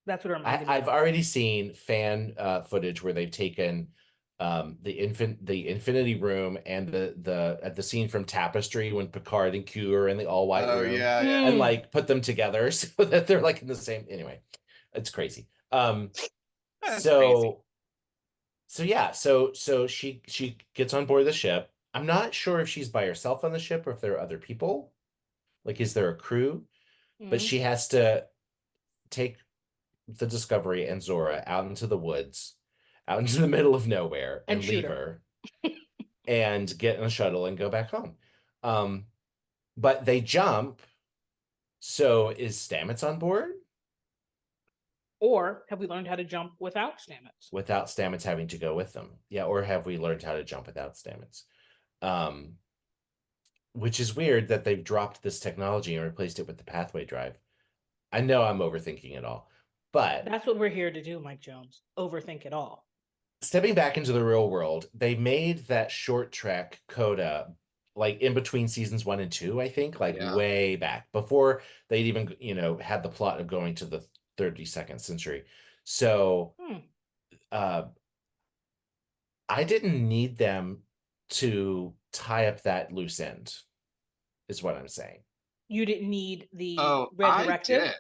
That's what it reminds me. I've already seen fan footage where they've taken the infinity room and the scene from Tapestry when Picard and Q are in the all white room. Yeah. And like put them together so that they're like in the same. Anyway, it's crazy. So yeah, so she gets on board the ship. I'm not sure if she's by herself on the ship or if there are other people. Like, is there a crew? But Mhm. she has to take the Discovery and Zora out into the woods, out into the middle of nowhere, And and shoot leave her. her and get in a shuttle and go back home. But they jump. So is Stamets on board? Or have we learned how to jump without Stamets? Without Stamets having to go with them. Yeah, or have we learned how to jump without Stamets? Which is weird that they've dropped this technology and replaced it with the pathway drive. I know I'm overthinking it all, but That's what we're here to do, Mike Jones. Overthink it all. stepping back into the real world, they made that short trek coda like in between seasons 1 and 2, I think, like Yeah. way back before they'd even, had the plot of going to the 32nd century. So I didn't need them to tie up that loose end, is what I'm saying. You didn't need the Oh, red I directive. did.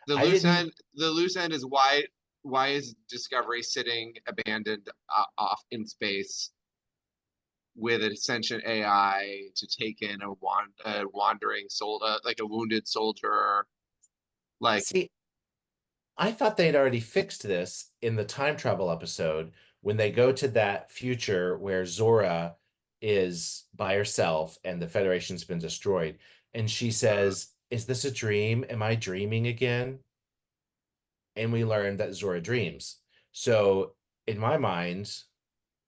The I loose didn't- end. The loose end is why is Discovery sitting abandoned off in space with an Ascension AI to take in a wandering soldier, like a wounded soldier? Like, See, I thought they'd already fixed this in the time travel episode when they go to that future where Zora is by herself and the Federation's been destroyed. And she says, "Is this a dream? Am I dreaming again?" And we learn that Zora dreams. So in my mind,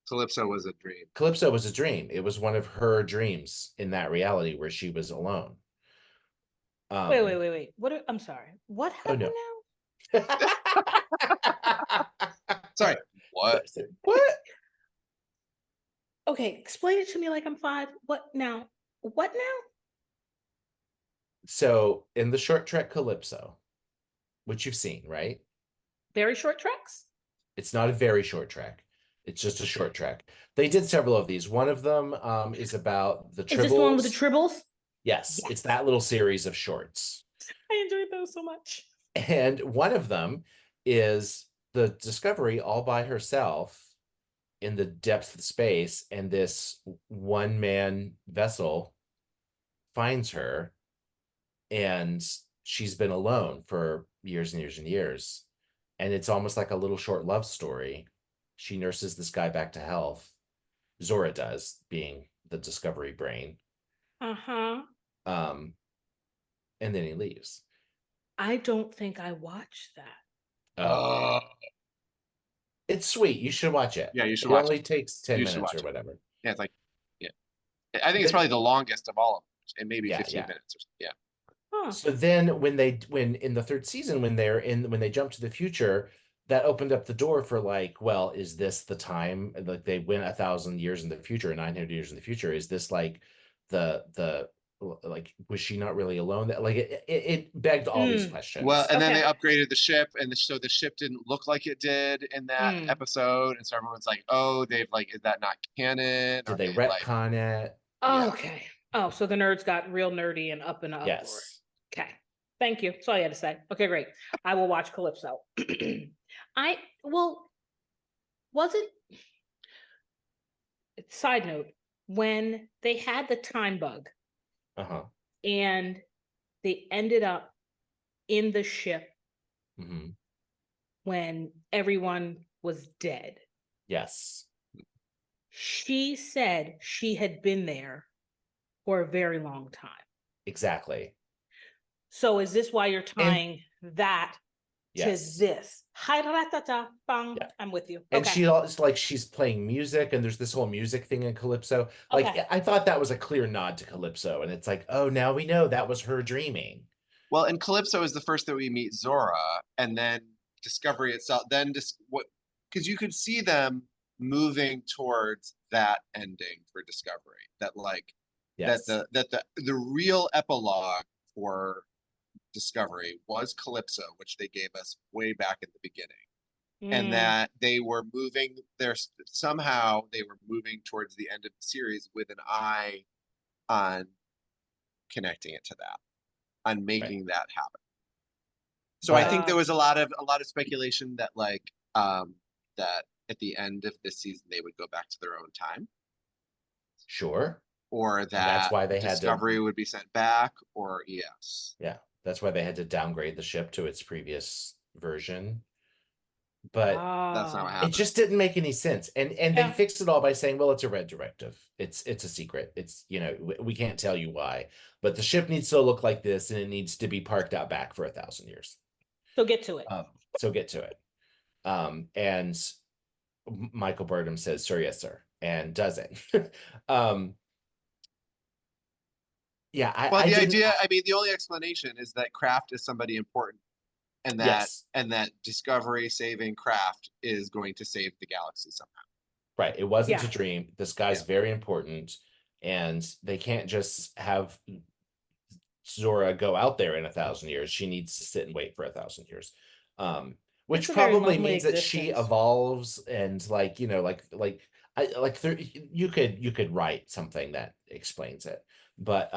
Calypso was a dream. Calypso was a dream. It was one of her dreams in that reality where she was alone. Wait. I'm sorry. What Oh happened no. now? Sorry, what? What? Okay, explain it to me like I'm 5. What now? What now? So in the short trek Calypso, which you've seen, right? Very short treks? It's not a very short trek. It's just a short trek. They did several of these. One of them is about the Tribbles. Is this the one with the Tribbles? Yes, it's that little series of shorts. I enjoyed those so much. And one of them is the Discovery all by herself in the depth of space, and this one-man vessel finds her, and she's been alone for years and years and years. And it's almost like a little short love story. She nurses this guy back to health. Zora does, being the Discovery brain. Uh-huh. And then he leaves. I don't think I watched that. It's sweet. You should watch it. Yeah, you should it watch only takes 10 You should minutes watch or it. whatever. Yeah, it's like, yeah. I think it's probably the longest of all of them, and maybe Yeah, 15 yeah. minutes or something. Yeah. Huh. So then when in the third season, when they jump to the future, that opened up the door for like, well, is this the time? Like they went 1,000 years in the future, 900 years in the future. Is this like the like, was she not really alone? That like it begged all these questions. Well, and then they Okay. upgraded the ship, and so the ship didn't look like it did in that episode, and so everyone's like, "Oh, they've like, is that not canon?" Did Or they like, retcon it? Oh, Yeah. okay. Oh, so the nerds got real nerdy and up and up. Yes. Okay. Thank you. That's all you had to say. Okay, great. I will watch Calypso. Side note, when they had the time bug Uh-huh. and they ended up in the ship Mm-hmm. when everyone was dead, Yes. she said she had been there for a very long time. Exactly. So is this why you're tying that Yes. to this? Bang. Yeah. I'm with you. And Okay. she's playing music, and there's this whole music thing in Calypso. Like, Okay. I thought that was a clear nod to Calypso, and it's like, oh, now we know that was her dreaming. well, and Calypso is the first that we meet Zora, and then Discovery itself. Then just because you could see them moving towards that ending for Discovery. That like Yes. that the real epilogue for Discovery was Calypso, which they gave us way back in the beginning. And that they were moving somehow they were moving towards the end of the series with an eye on connecting it to that, on making that happen. So I think there was a lot of speculation that like that at the end of this season they would go back to their own time, Sure. or that's that why they had to- Discovery would be sent back, or yes. Yeah, that's why they had to downgrade the ship to its previous version. But That's not what Ah. it happened. just didn't make any sense. And Yeah. they fixed it all by saying, well, it's a red directive. It's a secret. It's, we can't tell you why, but the ship needs to look like this and it needs to be parked out back for 1,000 years. So get to it. So get to it. And Michael Burnham says, sir, yes, sir, and does it. Yeah, Well, I the didn't- idea, I mean, the only explanation is that Kraft is somebody important, and that Yes. and that Discovery saving Kraft is going to save the galaxy somehow. Right. It wasn't Yeah. a dream. This guy's very important, and they can't just have Zora go out there in 1,000 years. She needs to sit and wait for 1,000 years. Which It's a very probably lonely means that she existence. evolves and you could write something that explains it. But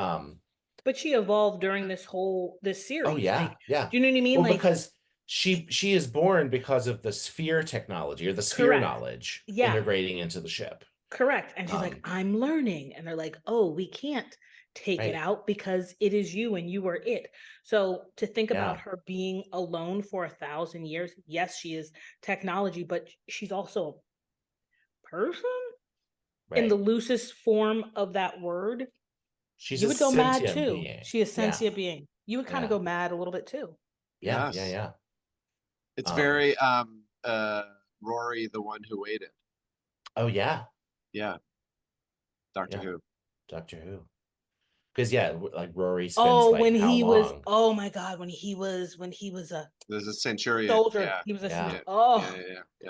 But she evolved during this series. oh yeah, like, yeah. do you know what I mean? Well, Like, because she is born because of the sphere technology or the sphere Correct. knowledge Yeah. integrating into the ship. correct. And she's like, Um, I'm learning. And they're like, oh, we can't take Right. it out because it is you and you are it. So to think about Yeah. her being alone for 1,000 years, yes, she is technology, but she's also a person in the Right. loosest form of that word. She's You a would go mad sentient too. being. She is Yeah. sentient being. You would kind of Yeah. go mad a little bit too. Yeah, Yes. yeah. It's Um, very Rory, the one who waited. Oh yeah, Yeah. Doctor Yeah. Who. Doctor Who. Because like Rory spends Oh, like when how he was, long? oh my God, when he was a There's a Centurion. soldier. Yeah. He was a Yeah. soldier. Oh, Yeah.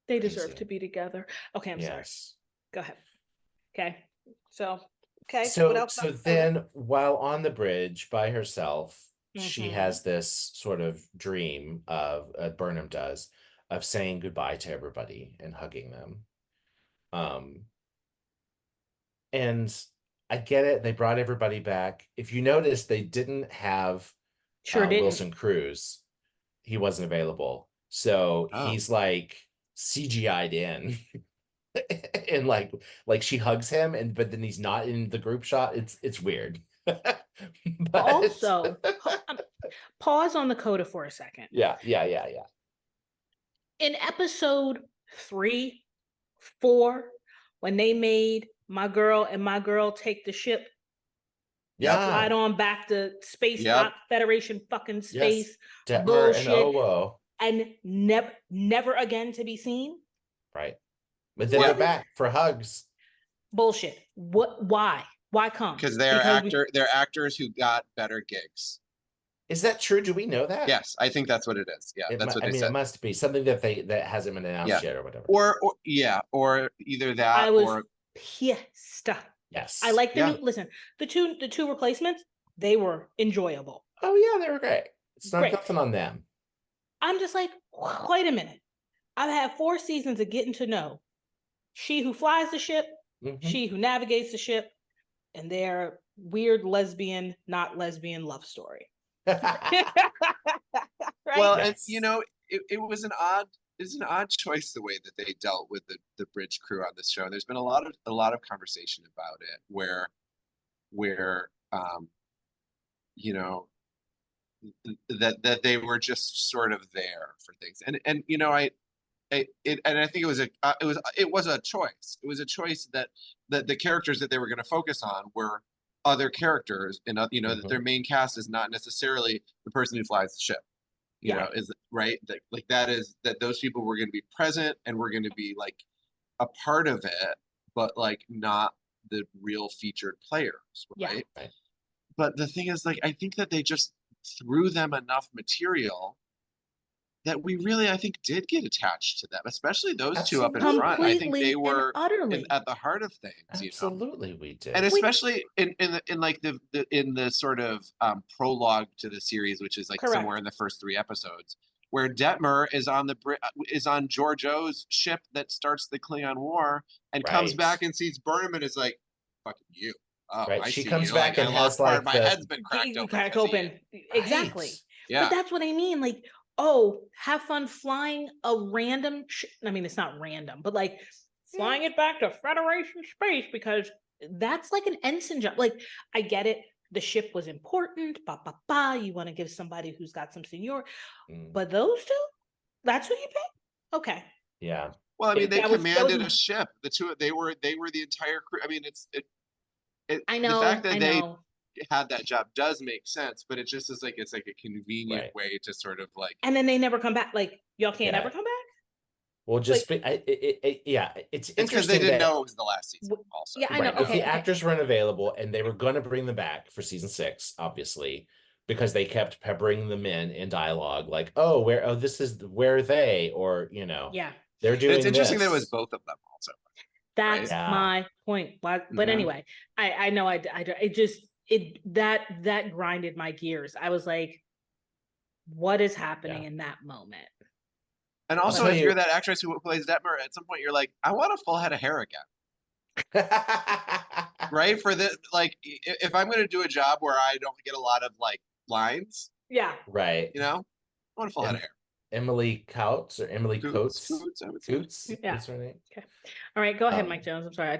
they deserve Crazy. to be together. Okay, I'm sorry. Yes. Go ahead. Okay. So, okay. So what else? so then while on the bridge by herself, she Mhm. has this sort of dream of Burnham does of saying goodbye to everybody and hugging them. And I get it. They brought everybody back. If you notice, they didn't have Sure didn't. Wilson Cruz. He wasn't available. So Oh. he's like CGI'd in. And like she hugs him but then he's not in the group shot. It's weird. But Also, pause on the coda for a second. yeah. In episode 3, 4, when they made my girl and my girl take the ship, Yeah. slide on back to space, Yep. not Federation fucking space, Detmer and bullshit. Owo. and never again to be seen. Right. But then What? they're back for hugs. Bullshit. What? Why? Why come? Because they're actors who got better gigs. Is that true? Do we know that? Yes, I think that's what it is. Yeah, that's what they it said. must be something that hasn't been announced Yeah. yet or whatever. Or either that I was or pissed. Yes. I like the Yeah. new. Listen, the two replacements. They were enjoyable. Oh yeah, they were great. It's not Great. nothing on them. I'm just like, wait a minute. I've had 4 seasons of getting to know she who flies the ship, Mhm. she who navigates the ship, and their weird lesbian, not lesbian love story. Right? well, Yes. and it was an odd choice the way that they dealt with the bridge crew on this show. There's been a lot of conversation about it where that they were just sort of there for things, and I think it was a choice. It was a choice that the characters that they were going to focus on were other characters, and that their main cast is not necessarily the person who flies the ship. Is right that those people were going to be present and were going to be like a part of it, but like not the real featured players, Yeah. right? Right. But the thing is, like, I think that they just threw them enough material that we really, I think, did get attached to them, especially those two up in front. I think they Completely and were utterly. at the heart of things, Absolutely, we did. and especially in the sort of prologue to the series, which is like Correct. somewhere in the first 3 episodes, where Detmer is on Georgiou's ship that starts the Klingon War and comes Right. back and sees Burnham and is like, "Fucking you." Oh, Right, I she see comes you. back Like, and I has, lost part like, of my the- head's been cracked open. Crack 'cause of you. open. Exactly. Right. Yeah. But that's what I mean. Like, oh, have fun flying a random. I mean, it's not random, but like flying it back to Federation space because that's like an ensign job. Like, I get it. The ship was important. You want to give somebody who's got some senior, but those two, that's what you pick. Okay. Yeah. Well, I mean, they That was commanded my- a ship. The two, they were the entire crew. I mean, I know. The fact that I they know. had that job does make sense, but it just is like, it's like a convenient Right. way to sort of like, And then they never come back. Like, y'all can't Yeah. ever come back. Well, just yeah, it's it's because interesting they didn't that know it was the last season also. Yeah, I know. right, if Okay, the actors weren't available and they were going to bring them back for season 6, obviously, because they kept peppering them in dialogue, like, oh, this is where they, or Yeah. they're And doing. it's interesting that it was this. both of them also. That's Yeah. my point. But Mhm. anyway, I know that grinded my gears. I was like, what is happening in that moment? And also, tell if you- you're that actress who plays Detmer, at some point you're like, I want a full head of hair again, right? For the like, if I'm going to do a job where I don't get a lot of like lines, Yeah. Right. you know, I want a full head of hair. Emily Coates or Emily Coates? Coots, I would say. Coots? Yeah. Is her name? All right, go ahead, Um, Mike Jones. I'm sorry.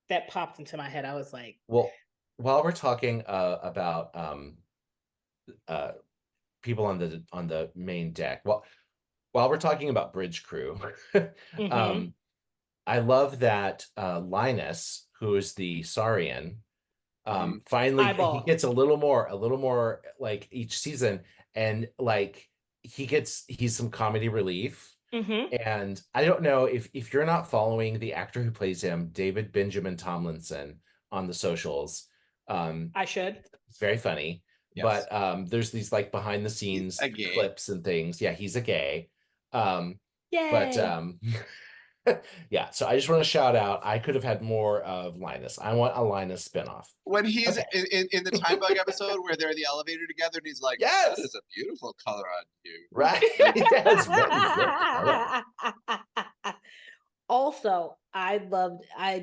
That popped into my head. I was like, Well, while we're talking about people on the main deck, while we're talking about bridge crew, mhm. I love that Linus, who is the Saurian, finally Eyeball. he gets a little more like each season, and like he's some comedy relief. Mhm. And I don't know if you're not following the actor who plays him, David Benjamin Tomlinson, on the socials. I should. It's very funny. Yes. But there's these like behind the scenes a gay. clips and things. Yeah, he's a gay. Yay. But yeah, so I just want to shout out, I could have had more of Linus. I want a Linus spinoff. When he's Okay. in the Time Bug episode where they're in the elevator together and he's like, Yes! that is a beautiful color on you. Right? Yes, right. Also, I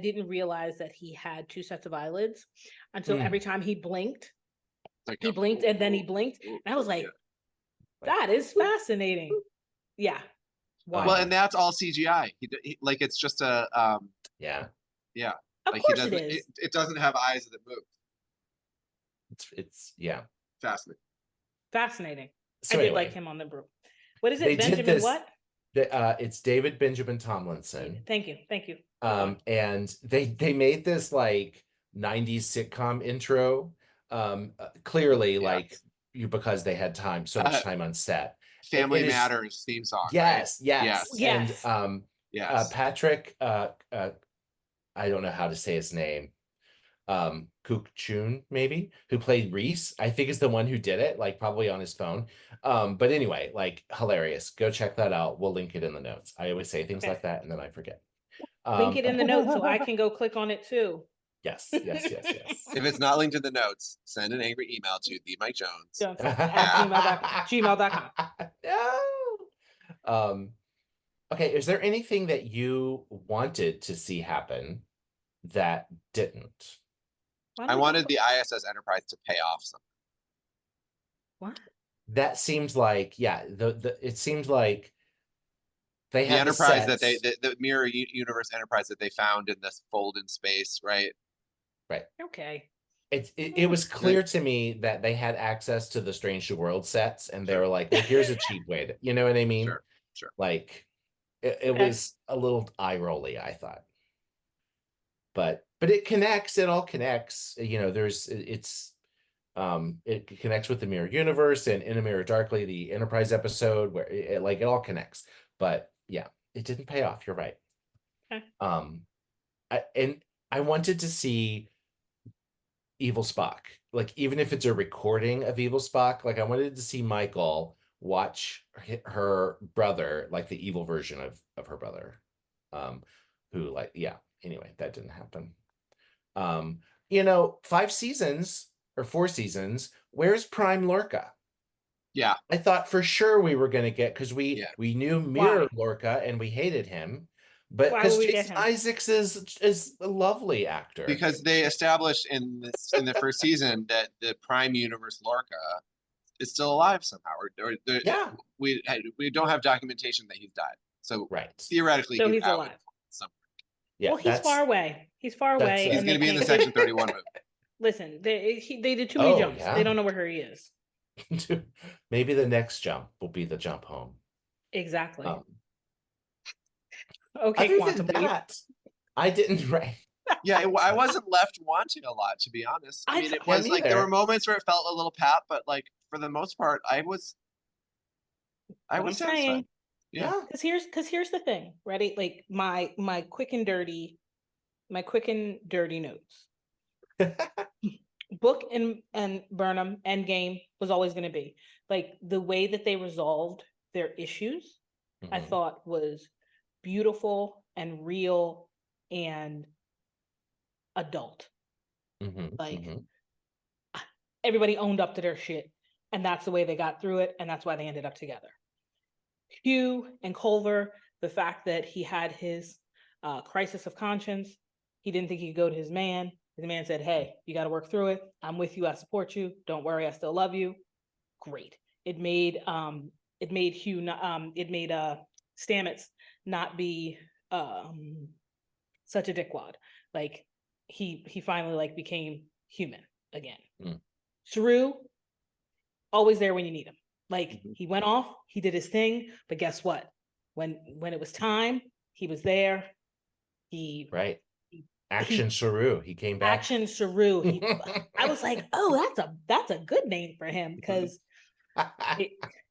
didn't realize that he had 2 sets of eyelids until every time he blinked. Like, He blinked and then he blinked. And I was like, that is fascinating. Yeah. Wow. Well, and that's all CGI. Like, it's just a, Yeah. Of like course he it doesn't, is. it doesn't have eyes that move. It's yeah. Fascinating. Fascinating. So I did anyway, like him on the group. What is they it? did Benjamin this- what? it's David Benjamin Tomlinson. Thank you. And they made this like 90s sitcom intro. Clearly, like because they had so much time on set. Family It is- Matters theme song. Yes. Yes. Yes. And Yes. Patrick, I don't know how to say his name. Kuk-chun, maybe, who played Reese, I think is the one who did it, like probably on his phone. But anyway, like hilarious. Go check that out. We'll link it in the notes. I always say things Okay. like that and then I forget. Link it in the notes so I can go click on it too. Yes. If it's not linked in the notes, send an angry email to the Mike Jones. At gmail.com. No. Okay, is there anything that you wanted to see happen that didn't? I wanted the ISS Enterprise to pay off something. What? That seems like, yeah, it seems like they The had Enterprise that sets. the mirror universe Enterprise that they found in this fold in space, right? Okay. It was clear to me that they had access to the Strange New World sets, and they were like, well, here's a cheap way to, you know what I mean? Sure. Like it Okay. was a little eye rolly, I thought. But it connects, it all connects. You know, it connects with the Mirror Universe and In a Mirror Darkly, the Enterprise episode, where it all connects. But yeah, it didn't pay off. You're right. Okay. I wanted to see Evil Spock, like even if it's a recording of Evil Spock, like I wanted to see Michael watch her brother, like the evil version of her brother, who like, yeah, anyway, that didn't happen. 5 seasons or 4 seasons, where's Prime Lorca? Yeah. I thought for sure we were going to get, because we knew Mirror Lorca and we hated him, but Why because would we get Jason him? Isaacs is a lovely actor. Because they established in the first season that the Prime Universe Lorca is still alive somehow, Yeah. we don't have documentation that he's died. So Right. theoretically, So he's he's out alive. somewhere. Yeah. Well, he's far away. He's far that's, away. uh, He's and going to they be in the can't- Section 31 movie. Listen, they did too many jumps. yeah. They don't know where he is. Maybe the next jump will be the jump home. Exactly. Other Okay, than Quantum Leap. that, I didn't right. Yeah, I wasn't left wanting a lot, to be honest. I mean, it was like there were moments where it felt a little pat, but like for the most part, I was satisfied. Yeah. Because here's the thing. Ready? Like my quick and dirty notes. Book and Burnham Endgame was always going to be like the way that they resolved their issues. I Mhm. thought was beautiful and real and adult. Mhm, Like mhm. everybody owned up to their shit, and that's the way they got through it, and that's why they ended up together. Hugh and Culver, the fact that he had his crisis of conscience, he didn't think he could go to his man. His man said, "Hey, you got to work through it. I'm with you. I support you. Don't worry. I still love you." Great. It made Stamets not be such a dickwad. Like he finally like became human again. Saru, always there when you need him. Like he went off, he did his thing, but guess what? When it was time, he was there. Right. Action Saru. He came back. Action Saru. I was like, oh, that's a good name for him because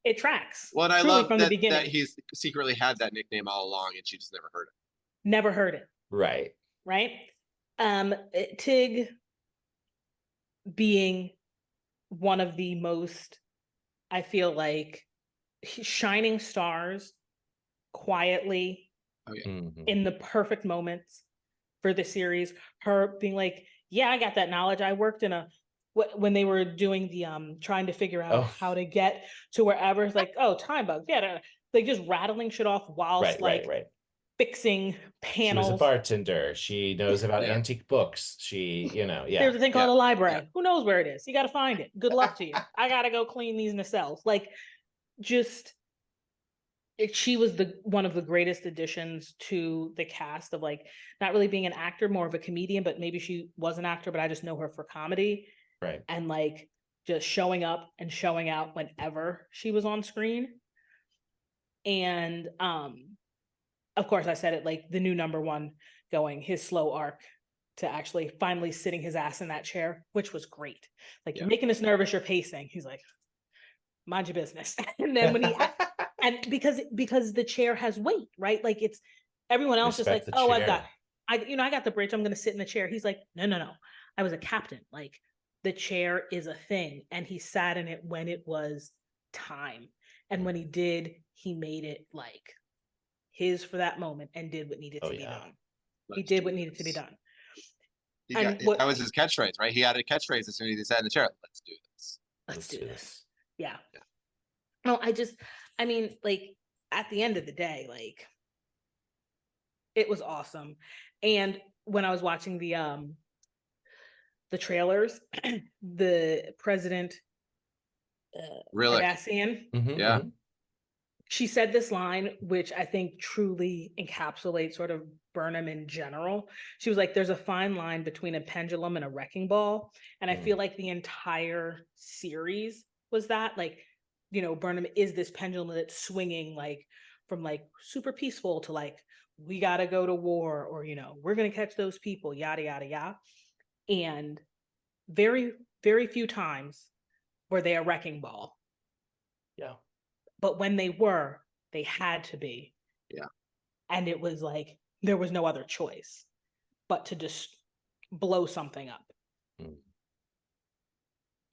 it tracks. Well, and I truly love from the that beginning. he's secretly had that nickname all along, and she just never heard it. Never heard it. Right. Right. Tig being one of the most, I feel like, shining stars quietly in the perfect moments for the series. Her being like, yeah, I got that knowledge. I worked in when they were doing the trying to figure out how to get to wherever. It's like, oh, time bugs. Yeah, like just rattling shit off whilst right. fixing panels. She was a bartender. She knows about antique books. She, There's a thing called a library. Yeah. Who knows where it is? You got to find it. Good luck to you. I got to go clean these nacelles. Like, she was one of the greatest additions to the cast of like not really being an actor, more of a comedian, but maybe she was an actor, but I just know her for comedy. Right. And like just showing up and showing out whenever she was on screen. And of course I said it, like the new number one going, his slow arc to actually finally sitting his ass in that chair, which was great. Like you're making us nervous, you're pacing. He's like, mind your business. And then when and because the chair has weight, right? Like it's everyone else is like, oh, chair. I got the bridge. I'm going to sit in the chair. He's like, no. I was a captain. Like the chair is a thing. And he sat in it when it was time. And when he did, he made it like his for that moment and did what needed to be done. He did what needed to be done. That was his catchphrase, right? He had a catchphrase as soon as he sat in the chair. Let's do this. Let's do this. Yeah. No, I mean, like at the end of the day, like it was awesome. And when I was watching the trailers, the president, really, yeah, she said this line, which I think truly encapsulates sort of Burnham in general. She was like, "There's a fine line between a pendulum and a wrecking ball," and I feel like the entire series was that, like. Burnham is this pendulum that's swinging like from like super peaceful to like, we got to go to war or, we're going to catch those people, yada, yada, yada. And very, very few times were they a wrecking ball. Yeah. But when they were, they had to be. Yeah. And it was like, there was no other choice but to just blow something up.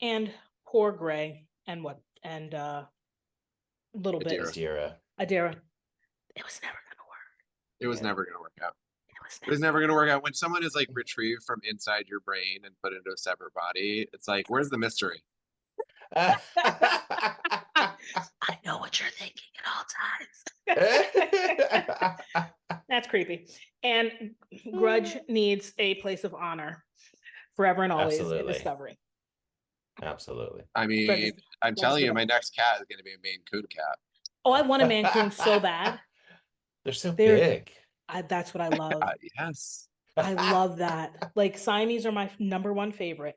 And poor Gray and a little bit Adira. It was never gonna work. It was never gonna work out. It was never gonna work out. When someone is like retrieved from inside your brain and put into a separate body, it's like, where's the mystery? I know what you're thinking at all times. That's creepy. And Grudge needs a place of honor forever and always in Discovery. Absolutely. I But mean, I'm that's telling you, what my I- next cat is going to be a Maine Coon cat. Oh, I want a Maine Coon so bad. They're so They're- big. That's what I love. Yes. I love that. Like Siamese are my number one favorite,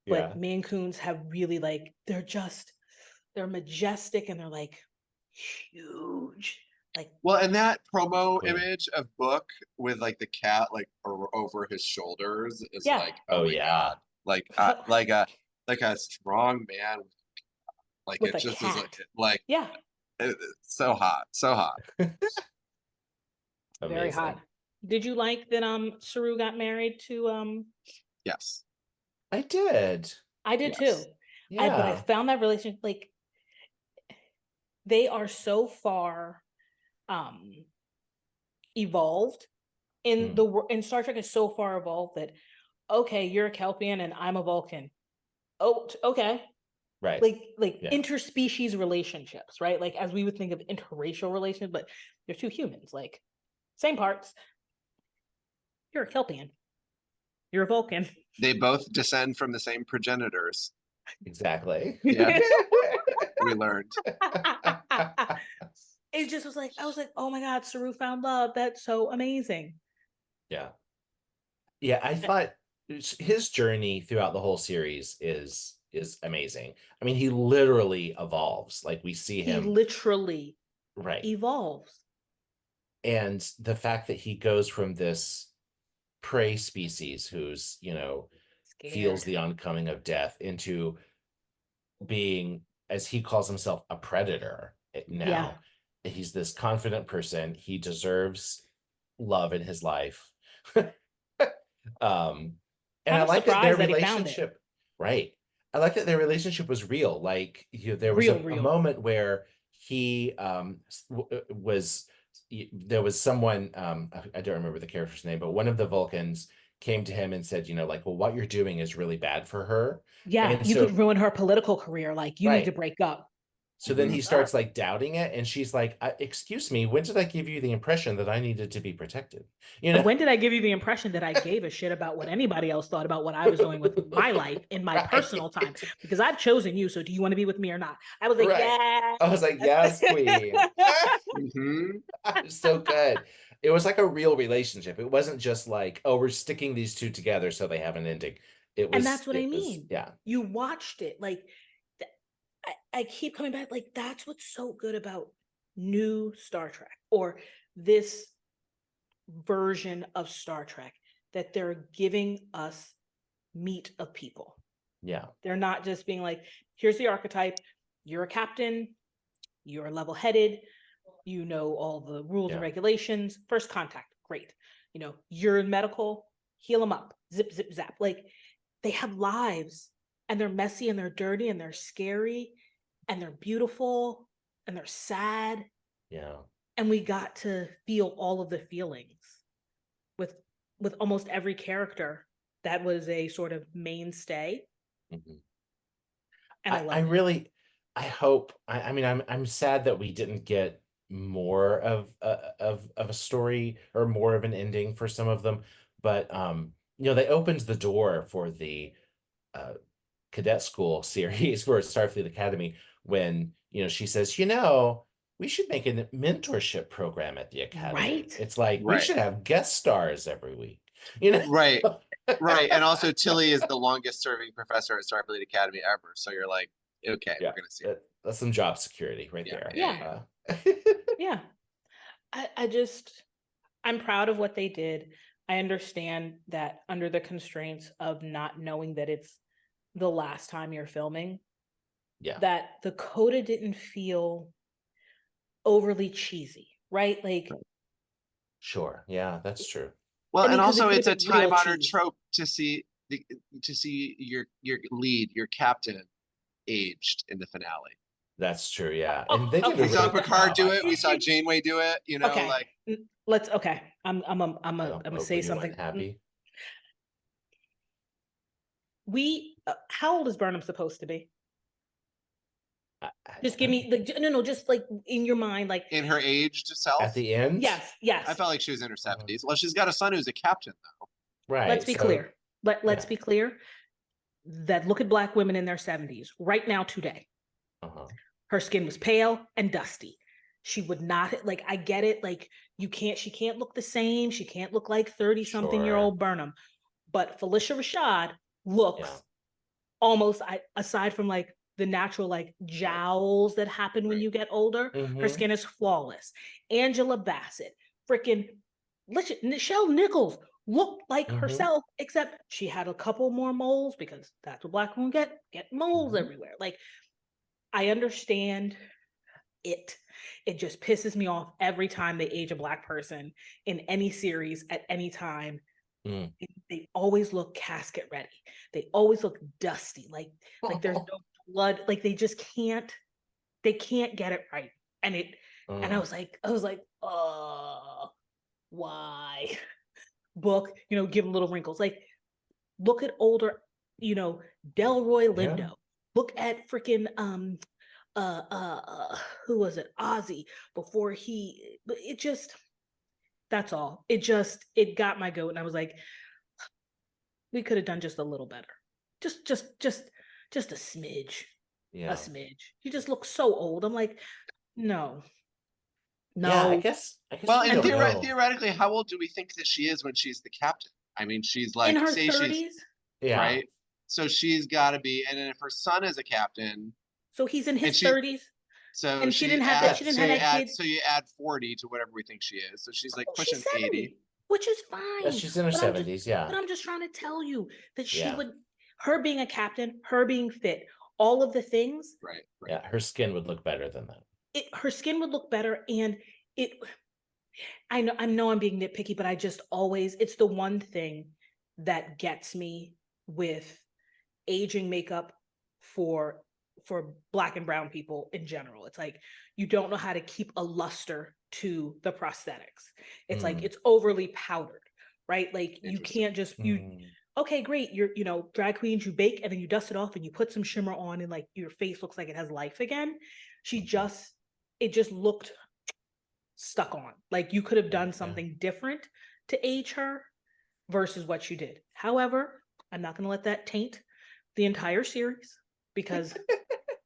but Yeah. Maine Coons have really like they're majestic and they're like huge. Like Well, and that promo Queen. image of Book with like the cat like over his shoulders is Yeah. like, Oh, my yeah. God. Like a strong man. Like With it a just cat. is like yeah, it's so hot, so hot. very Amazing. hot. Did you like that Saru got married to Yes. I did. I did Yes. too. Yeah. But I found that relationship like they are so far evolved in in Star Trek is so far evolved that okay, you're a Kelpian and I'm a Vulcan. Oh, okay. Right. Like Yeah. interspecies relationships, right? Like as we would think of interracial relations, but they're two humans, like same parts. You're a Kelpian. You're a Vulcan. They both descend from the same progenitors. Exactly. Yeah. We learned. It just was like, I was like, oh my God, Saru found love. That's so amazing. Yeah. Yeah, I thought his journey throughout the whole series is amazing. I mean, he literally evolves. Like we see He him literally right. evolves. And the fact that he goes from this prey species who's, feels the oncoming of death into being, as he calls himself, a predator now. Yeah. He's this confident person. He deserves love in his life. And I Kinda like that their surprised that he found it. relationship, right? I like that their relationship was real. Like there was Real. a moment where he there was someone, I don't remember the character's name, but one of the Vulcans came to him and said, like, well, what you're doing is really bad for her. Yeah, And you so- could ruin her political career. Like you Right. need to break up. So then he starts like doubting it, and she's like, excuse me, when did I give you the impression that I needed to be protected? When did I give you the impression that I gave a shit about what anybody else thought about what I was doing with my life in my Right. personal time? Because I've chosen you, so do you want to be with me or not? I was like, Right. yeah. I was like, yes, queen. Mhm. So good. It was like a real relationship. It wasn't just like, oh, we're sticking these two together so they have an ending. It was, And that's what I it was- mean. yeah. You watched it. Like, I keep coming back. Like, that's what's so good about new Star Trek or this version of Star Trek, that they're giving us meat of people. Yeah. They're not just being like, here's the archetype. You're a captain. You're level-headed. You know all the rules and Yeah. regulations. First contact, great. You're in medical, heal them up. Zip, zip, zap. Like, they have lives, and they're messy, and they're dirty, and they're scary, and they're beautiful, and they're sad. Yeah. And we got to feel all of the feelings with almost every character that was a sort of mainstay. Mhm. And I love I it. really, I hope. I mean, I'm sad that we didn't get more of a story or more of an ending for some of them, but they opened the door for the cadet school series for Starfleet Academy when she says, we should make a mentorship program at the academy. Right. It's like we Right. should have guest stars every week. Right. Right. And also Tilly is the longest serving professor at Starfleet Academy ever. So you're like, okay, Yeah. we're gonna see it. That's some job security right Yeah, there. yeah. Uh, Yeah. I'm proud of what they did. I understand that under the constraints of not knowing that it's the last time you're filming, yeah. that the coda didn't feel overly cheesy, right? Like, Sure. Yeah, that's true. Well, I mean, and 'cause it also could've it's a been real time-honored cheese. trope to see your lead, your captain, aged in the finale. That's true. Yeah. Oh, And they did okay. a We saw really good Picard job, do I it. We thought. saw Janeway do it. Okay. Like Let's okay. I'm Oh, gonna say you something. weren't happy. How old is Burnham supposed to be? Just give I- me no, just like in your mind, like in her aged self. at the end. yes. I felt like she was in her 70s. Well, she's got a son who's a captain though. Right. Let's be so- clear. Let's yeah. be clear. that look at Black women in their 70s right now today. Her skin was pale and dusty. She would not, like, I get it, like, she can't look the same. She can't look like 30-something-year-old Burnham. But Phylicia Rashad looks almost, aside from like the natural like jowls that happen when you get older, her skin is flawless. Angela Bassett, freaking Nichelle Nichols looked like herself, except she had a couple more moles, because that's what Black women get moles everywhere. Like, I understand it. It just pisses me off every time they age a Black person in any series at any time. They always look casket ready. They always look dusty. Like there's no blood. Like they can't get it right. And and I was like, why? Book, give them little wrinkles. Like, look at older, Delroy Lindo. Yeah. Look at freaking who was it? Ozzy, before that's all. It got my goat, and I was like, we could have done just a little better. Just a smidge. Yeah. A smidge. He just looks so old. I'm like, no. Yeah, I guess well, and theoretically, how old do we think that she is when she's the captain? I mean, she's like, in her 30s? Right? So she's got to be, and then if her son is a captain, so he's in his 30s. So and she didn't have that. She didn't have that kid. So you add 40 to whatever we think she is. So she's like pushing 80, which is fine. Yeah, she's in her 70s. But I'm just trying to tell you that she would, her being a captain, her being fit, all of the things. Right. Yeah, her skin would look better than that. Her skin would look better, and I know I'm being nitpicky, but I just always, it's the one thing that gets me with aging makeup for Black and brown people in general. It's like, you don't know how to keep a luster to the prosthetics. It's like, it's overly powdered, right? Like, you can't just, okay, great. You're, drag queens, you bake and then you dust it off and you put some shimmer on and like your face looks like it has life again. It just looked stuck on. Like, you could have done something different to age her versus what you did. However, I'm not going to let that taint the entire series, because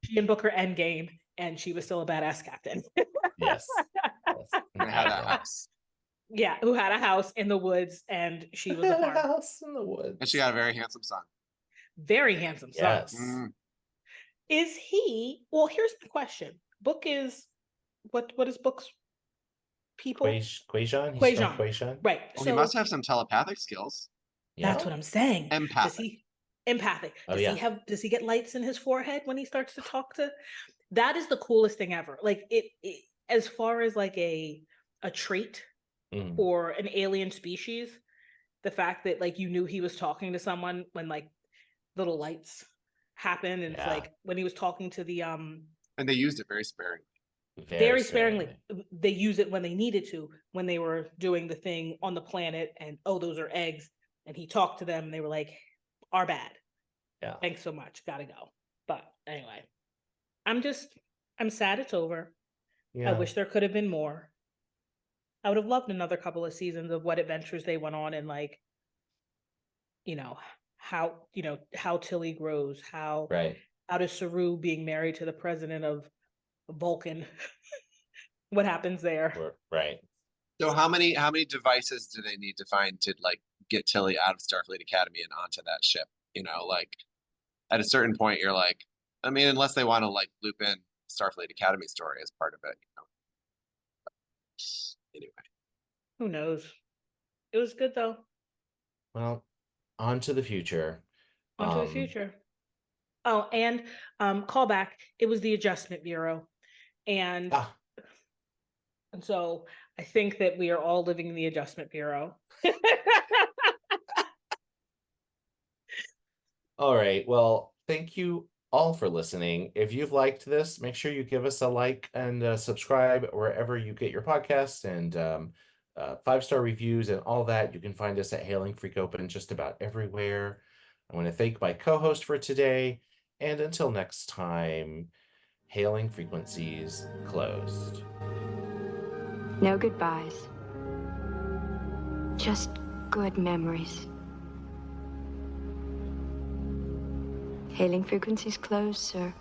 she and Booker endgame and she was still a badass captain. Yes. Who had a house. Yeah, who had a house in the woods, and she was a farmer. House in the woods. And she got a very handsome son. Very handsome son. Yes. Is he, well, here's the question. Book is, what is Book's people? Quajon. Right. Well, he must have some telepathic skills. That's what I'm saying. Empathic. Does he get lights in his forehead when he starts to talk to? That is the coolest thing ever. Like, it as far as like a trait for an alien species, the fact that like you knew he was talking to someone when like little lights happen, and it's like when he was talking to the and they used it very sparingly. Very sparingly. They use it when they needed to, when they were doing the thing on the planet, and those are eggs, and he talked to them and they were like, our bad. Yeah. Thanks so much. Gotta go. But anyway, I'm sad it's over. Yeah. I wish there could have been more. I would have loved another couple of seasons of what adventures they went on, and like, how Tilly grows, how does Saru being married to the president of Vulcan, what happens there? Right. So how many devices do they need to find to like get Tilly out of Starfleet Academy and onto that ship? Like at a certain point, you're like, I mean, unless they want to like loop in Starfleet Academy story as part of it, Anyway, who knows? It was good though. Well, on to the future. Oh, and callback. It was the Adjustment Bureau, and so I think that we are all living in the Adjustment Bureau. All right. Well, thank you all for listening. If you've liked this, make sure you give us a like and subscribe wherever you get your podcasts, and 5-star reviews and all that. You can find us at Hailing Freak Open just about everywhere. I want to thank my co-host for today, and until next time, Hailing Frequencies closed. No goodbyes. Just good memories. Hailing frequencies closed, sir.